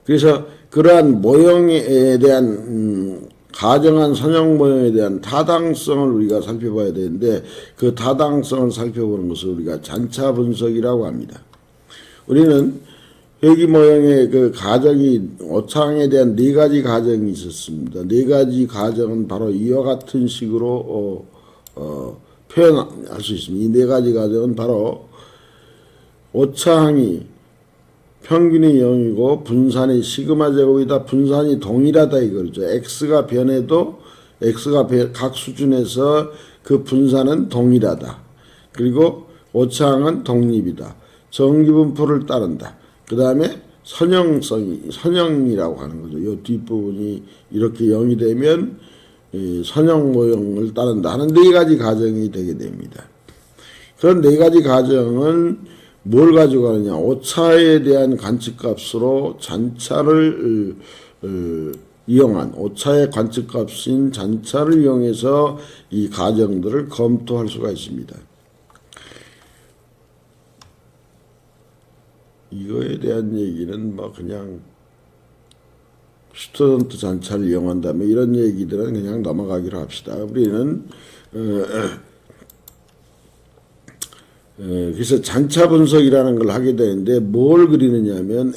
그래서 그러한 모형에 대한 가정한 선형 모형에 대한 타당성을 우리가 살펴봐야 되는데 그 타당성을 살펴보는 것을 우리가 잔차 분석이라고 합니다. 우리는 회귀 모형의 그 가정이 오차항에 대한 네 가지 가정이 있었습니다. 네 가지 가정은 바로 이와 같은 식으로 표현할 수 있습니다. 이 네 가지 가정은 바로 오차항이 평균이 0이고 분산이 시그마 제곱이다. 분산이 동일하다 이거죠. x가 변해도 x가 각 수준에서 그 분산은 동일하다. 그리고 오차항은 독립이다. 정기분포를 따른다. 그 다음에 선형이라고 하는 거죠. 이 뒷부분이 이렇게 0이 되면 선형 모형을 따른다 하는 네 가지 가정이 되게 됩니다. 그런 네 가지 가정은 뭘 가지고 가느냐. 오차에 대한 관측값으로 잔차를 이용한 오차의 관측값인 잔차를 이용해서 이 가정들을 검토할 수가 있습니다. 이거에 대한 얘기는 뭐 그냥 슈터던트 잔차를 이용한다면 이런 얘기들은 그냥 넘어가기로 합시다. 우리는 그래서 잔차 분석이라는 걸 하게 되는데 뭘 그리느냐면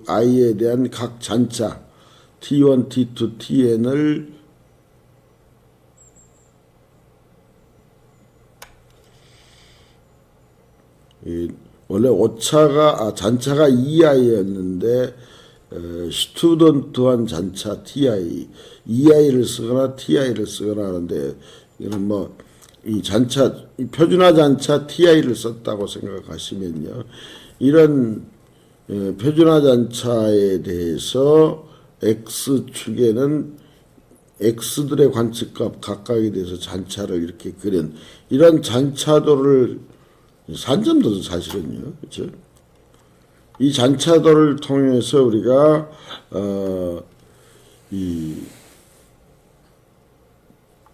xi에 대한 각 잔차 t1, t2, tn을 원래 오차가 잔차가 ei였는데 스튜던트한 잔차 ti, ei를 쓰거나 ti를 쓰거나 하는데 이거는 뭐 이 잔차, 이 표준화 잔차 ti를 썼다고 생각하시면요. 이런 표준화 잔차에 대해서 x축에는 x들의 관측값 각각에 대해서 잔차를 이렇게 그린 이런 잔차도를 산점도도 사실은요. 그렇죠? 이 잔차도를 통해서 우리가 이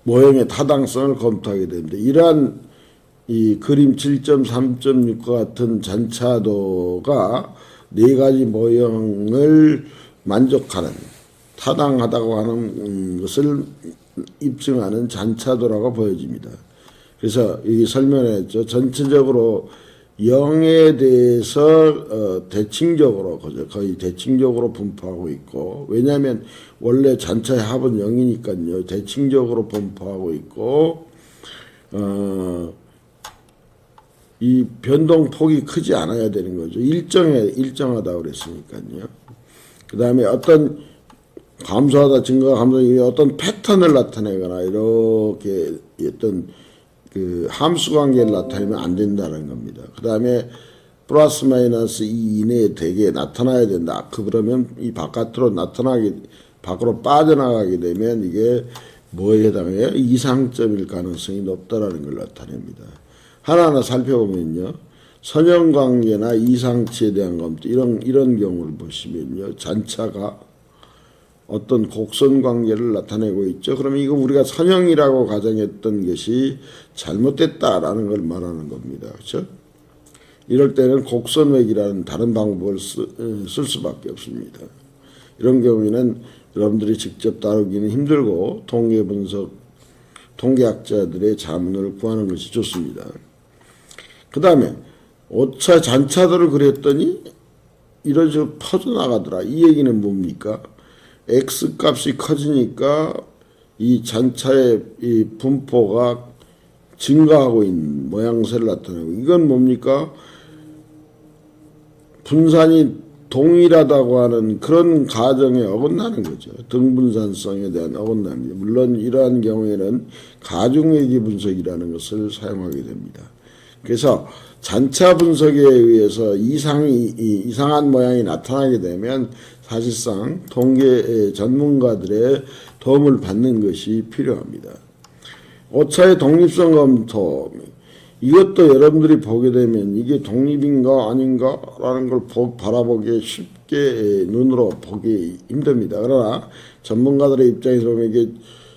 모형의 타당성을 검토하게 됩니다. 이러한 이 그림 7.3.6과 같은 잔차도가 네 가지 모형을 만족하는 타당하다고 하는 것을 입증하는 잔차도라고 보여집니다. 그래서 여기 설명했죠. 전체적으로 0에 대해서 대칭적으로 거의 대칭적으로 분포하고 있고, 왜냐하면 원래 잔차의 합은 0이니까요. 대칭적으로 분포하고 있고, 이 변동폭이 크지 않아야 되는 거죠. 일정하다고 그랬으니까요. 그 다음에 어떤 감소하다 증가 감소이 어떤 패턴을 나타내거나 이렇게 어떤 그 함수 관계를 나타내면 안 된다는 겁니다. 그 다음에 플러스 마이너스 2 이내에 대개 나타나야 된다. 그러면 이 바깥으로 밖으로 빠져나가게 되면 이게 뭐에 해당해요? 이상점일 가능성이 높다라는 걸 나타냅니다. 하나하나 살펴보면요. 선형관계나 이상치에 대한 검토 이런 경우를 보시면요. 잔차가 어떤 곡선관계를 나타내고 있죠. 그러면 이거 우리가 선형이라고 가정했던 것이 잘못됐다라는 걸 말하는 겁니다. 그렇죠? 이럴 때는 곡선획이라는 다른 방법을 쓸 수밖에 없습니다. 이런 경우에는 여러분들이 직접 다루기는 힘들고 통계학자들의 자문을 구하는 것이 좋습니다. 그 다음에 오차 잔차도를 그렸더니 이런 식으로 퍼져나가더라. 이 얘기는 뭡니까? X값이 커지니까 이 잔차의 이 분포가 증가하고 있는 모양새를 나타내고, 이건 뭡니까? 분산이 동일하다고 하는 그런 가정에 어긋나는 거죠. 등분산성에 대한 어긋남이죠. 물론 이러한 경우에는 가중회귀 분석이라는 것을 사용하게 됩니다. 그래서 잔차 분석에 의해서 이상한 모양이 나타나게 되면 사실상 통계 전문가들의 도움을 받는 것이 필요합니다. 오차의 독립성 검토, 이것도 여러분들이 보게 되면 이게 독립인가 아닌가 라는 걸 바라보기에 쉽게 눈으로 보기 힘듭니다. 그러나 전문가들의 입장에서 보면 이게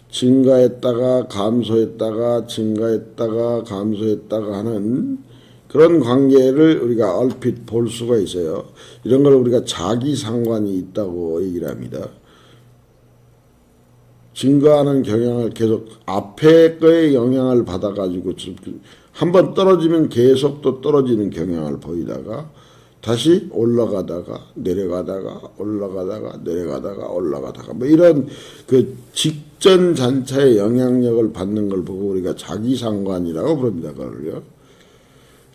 증가했다가 감소했다가 증가했다가 감소했다가 하는 그런 관계를 우리가 얼핏 볼 수가 있어요. 이런 걸 우리가 자기상관이 있다고 얘기를 합니다. 증가하는 경향을 계속 앞에 거에 영향을 받아가지고 한번 떨어지면 계속 또 떨어지는 경향을 보이다가 다시 올라가다가 내려가다가 올라가다가 내려가다가 올라가다가 뭐 이런 그 직전 잔차의 영향력을 받는 걸 보고 우리가 자기상관이라고 부릅니다. 그걸요.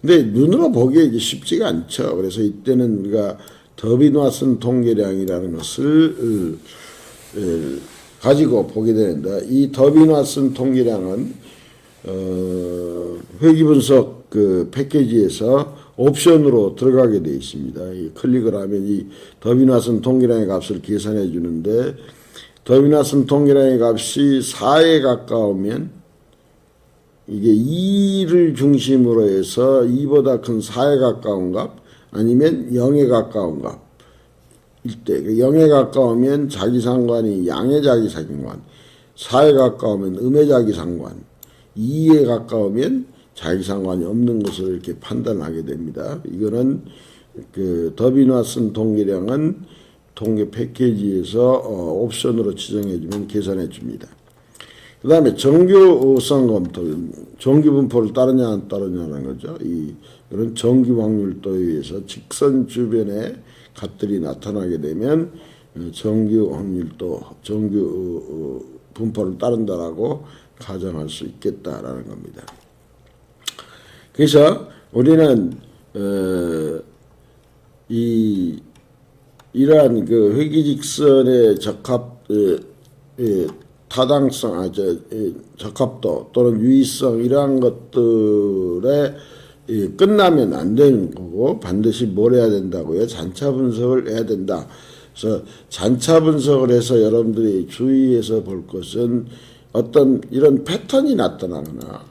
근데 눈으로 보기에 이게 쉽지가 않죠. 그래서 이때는 우리가 더비노아슨 통계량이라는 것을 가지고 보게 되는데, 이 더비노아슨 통계량은 회귀분석 그 패키지에서 옵션으로 들어가게 되어 있습니다. 이 클릭을 하면 이 더비노아슨 통계량의 값을 계산해 주는데, 더비노아슨 통계량의 값이 4에 가까우면 이게 2를 중심으로 해서 2보다 큰 4에 가까운 값 아니면 0에 가까운 값 일때 0에 가까우면 자기상관이 양의 자기상관, 4에 가까우면 음의 자기상관, 2에 가까우면 자기상관이 없는 것을 이렇게 판단하게 됩니다. 이거는 그 더비노아슨 통계량은 통계 패키지에서 옵션으로 지정해주면 계산해 줍니다. 그 다음에 정규성 검토, 정규 분포를 따르냐 안 따르냐는 거죠. 이런 정규 확률도에 의해서 직선 주변에 값들이 나타나게 되면 정규 확률도, 정규 분포를 따른다라고 가정할 수 있겠다라는 겁니다. 그래서 우리는 이러한 그 회기직선의 타당성, 적합도 또는 유의성 이러한 것들에 끝나면 안 되는 거고, 반드시 뭘 해야 된다고요? 잔차 분석을 해야 된다. 그래서 잔차 분석을 해서 여러분들이 주의해서 볼 것은 어떤 이런 패턴이 나타나거나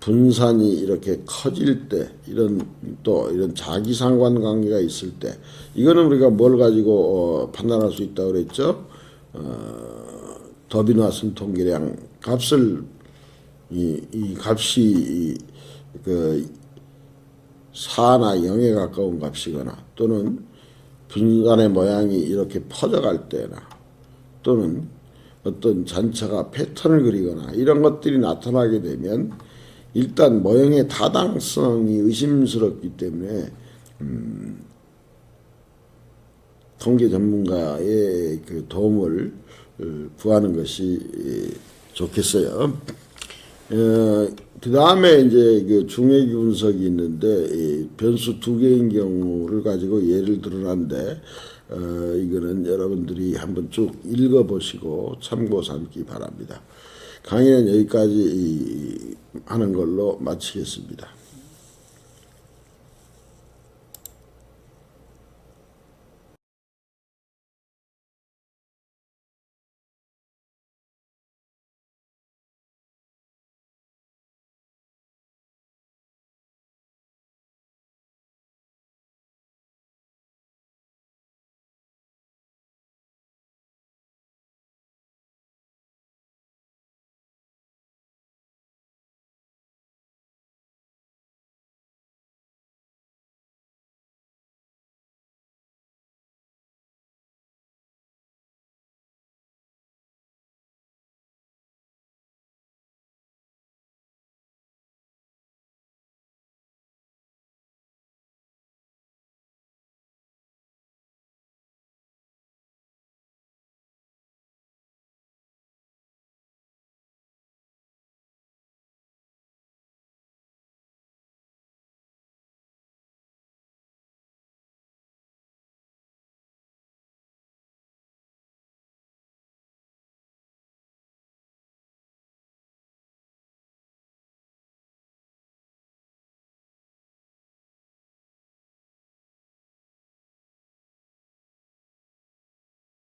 분산이 이렇게 커질 때, 이런 자기 상관관계가 있을 때, 이거는 우리가 뭘 가지고 판단할 수 있다고 그랬죠? 더비노아슨 통계량 값을 이 값이 그 4나 0에 가까운 값이거나, 또는 분산의 모양이 이렇게 퍼져갈 때나, 또는 어떤 잔차가 패턴을 그리거나 이런 것들이 나타나게 되면 일단 모형의 타당성이 의심스럽기 때문에 통계 전문가의 그 도움을 구하는 것이 좋겠어요. 그 다음에 이제 그 중외기 분석이 있는데 변수 두 개인 경우를 가지고 예를 들어놨는데 이거는 여러분들이 한번 쭉 읽어보시고 참고 삼기 바랍니다. 강의는 여기까지 하는 걸로 마치겠습니다.